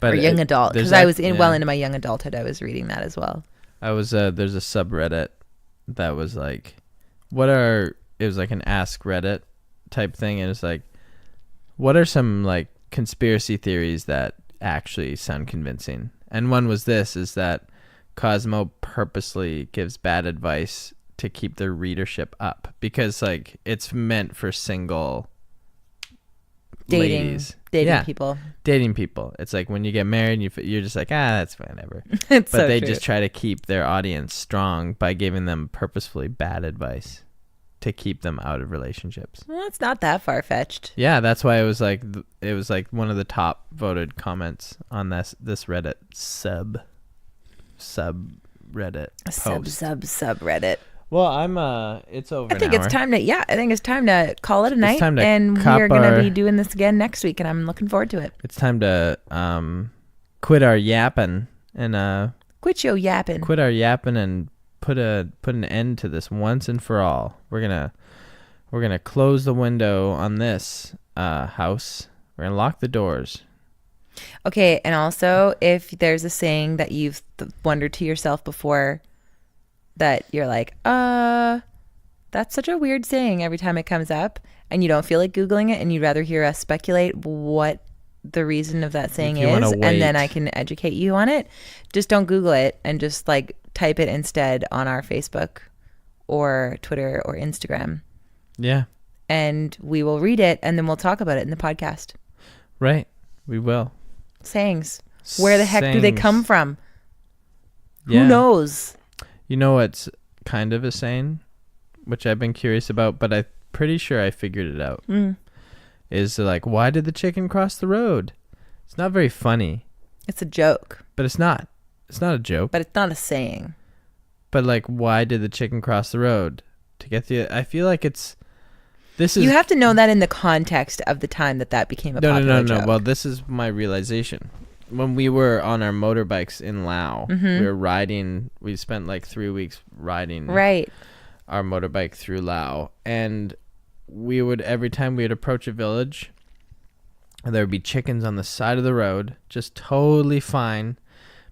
Or young adult, because I was well into my young adulthood. I was reading that as well. I was there's a subreddit that was like, it was like an Ask Reddit type thing, and it's like, what are some like conspiracy theories that actually sound convincing? And one was is that Cosmo purposely gives bad advice to keep their readership up, because like it's meant for single ladies. Dating people. Dating people. It's like when you get married, you're just like, that's whatever. It's but so they true. just try to keep their audience strong by giving them purposefully bad advice to keep them out of relationships. Well, it's not that far-fetched. Yeah, that's why it was like one of the top voted comments on this Reddit subreddit post. Subreddit. Well, it's over. I think it's time to I think it's time to call it a night, time to and we're gonna be doing this again next week, and I'm looking forward to it. It's time to quit our yapping and quit your yapping. Quit our yapping and put an end to this once and for all. We're gonna close the window on this house. We're gonna lock the doors. Okay, and also if there's a saying that you've wondered to yourself before, that you're like, that's such a weird saying every time it comes up, and you don't feel like Googling it, and you'd rather hear us speculate what the reason of that saying is, and then I can educate you on it. Just don't Google it, and just like type it instead on our Facebook or Twitter or Instagram. Yeah. And we will read it, and then we'll talk about it in the podcast. Right. We will. Sayings. Where the heck do they come from? Yeah. Who knows? You know what's kind of a saying, which I've been curious about, but I'm pretty sure I figured it out, is like, why did the chicken cross the road? It's not very funny. It's a joke. But it's not. It's not a joke. But it's not a saying. But like, why did the chicken cross the road? To get the... I feel like you have to know that in the context of the time that became a popular joke. No. Well, this is my realization. When we were on our motorbikes in Laos, we were riding. We spent like 3 weeks riding our motorbike through Laos, and we would, every time we would approach a village, there would be chickens on the side of the road, just totally fine.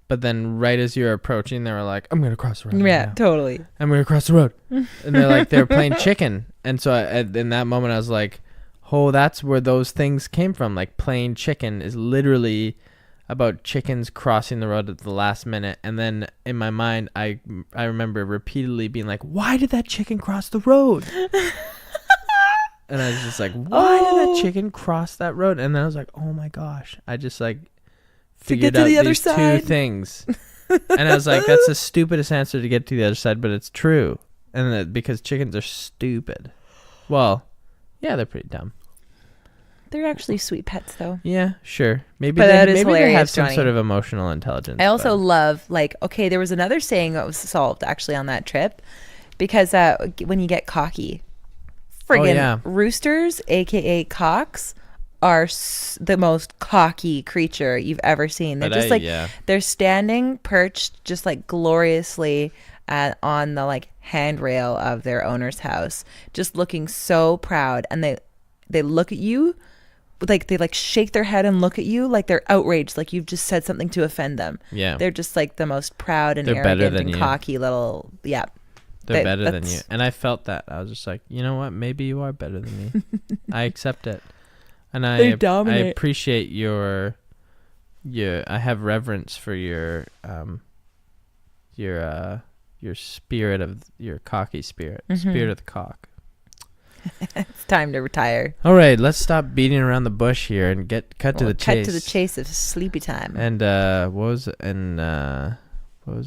But then, right as you're approaching, they were like, "I'm gonna cross the road." Yeah, totally. I'm gonna cross the road, and they're playing chicken. And so, in that moment, I was like, "Oh, that's where those things came from." Like, playing chicken is literally about chickens crossing the road at the last minute. And then in my mind, I remember repeatedly being like, why did that chicken cross the road? And I was just like, why did that chicken cross that road? And then I was like, oh my gosh, I just like figured out these two things. And I was like, that's the stupidest answer to get to the other side, but it's true. And because chickens are stupid. Well, yeah, they're pretty dumb. They're actually sweet pets, though. Yeah, sure. Maybe they have some sort of emotional intelligence. I also love, like, okay, there was another saying that was solved actually on that trip, because when you get cocky, roosters, aka cocks, are the most cocky creature you've ever seen. They're just they're standing perched just like gloriously on the like handrail of their owner's house, just looking so proud, and they look at you. Like they like shake their head and look at you like they're outraged, like you've just said something to offend them. Yeah, they're just like the most proud and arrogant and cocky little. Yeah, they're better than you. And I felt that. I was just like, you know what? Maybe you are better than me. I accept it, and I appreciate your. I have reverence for your spirit of your cocky spirit, spirit of the cock. It's time to retire. All right, let's stop beating around the bush here and cut to the chase. Cut to the chase of sleepy time. And what was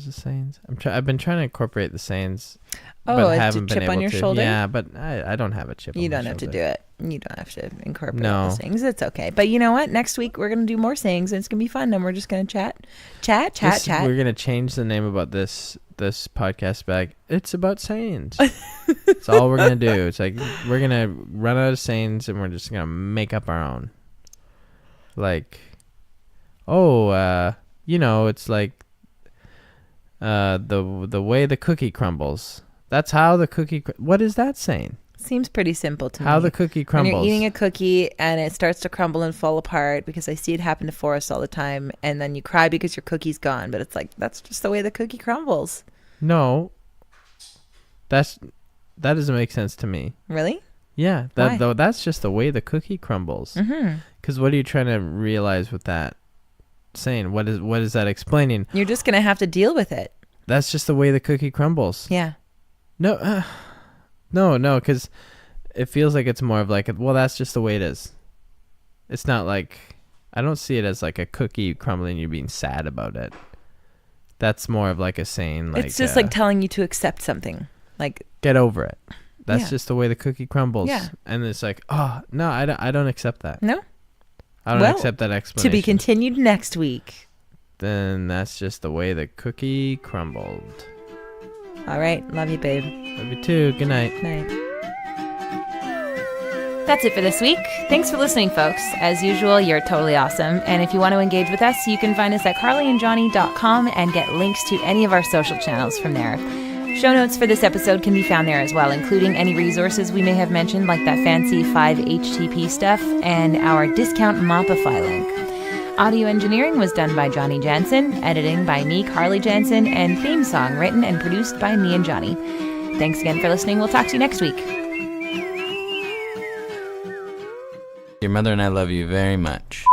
the sayings? I've been trying to incorporate the sayings. Oh, a chip on your shoulder? Yeah, but I don't have a chip on my shoulder. You don't have to do it. You don't have to incorporate the sayings. It's okay. But you know what? Next week we're going to do more sayings, and it's going to be fun, and we're just going to chat. We're going to change the name about this podcast back. It's about sayings. That's all we're going to do. It's like we're going to run out of sayings, and we're just going to make up our own. Like, it's like the way the cookie crumbles. That's how the cookie... What is that saying? Seems pretty simple to me. How the cookie crumbles. When you're eating a cookie and it starts to crumble and fall apart, because I see it happen to Forrest all the time, and then you cry because your cookie's gone, but it's like, that's just the way the cookie crumbles. No. That doesn't make sense to me. Really? Yeah. That's just the way the cookie crumbles. Because what are you trying to realize with that saying? What is that explaining? You're just going to have to deal with it. That's just the way the cookie crumbles. Yeah. No, because it feels like it's more of like, well, that's just the way it is. It's not like, I don't see it as like a cookie crumbling and you're being sad about it. That's more of like a saying, like, it's just like telling you to accept something, like get over it. That's just the way the cookie crumbles. Yeah. And it's like, oh no, I don't accept that. No, I don't accept that explanation. To be continued next week. Then that's just the way the cookie crumbled. All right, love you, babe. Love you too. Good night. Night. That's it for this week. Thanks for listening, folks. As usual, you're totally awesome. And if you want to engage with us, you can find us at carlyandjohnny.com and get links to any of our social channels from there. Show notes for this episode can be found there as well, including any resources we may have mentioned, like that fancy 5-HTP stuff and our discount Mapify link. Audio engineering was done by Johnny Jansen, editing by me, Carly Jansen, and theme song written and produced by me and Johnny. Thanks again for listening. We'll talk to you next week. Your mother and I love you very much.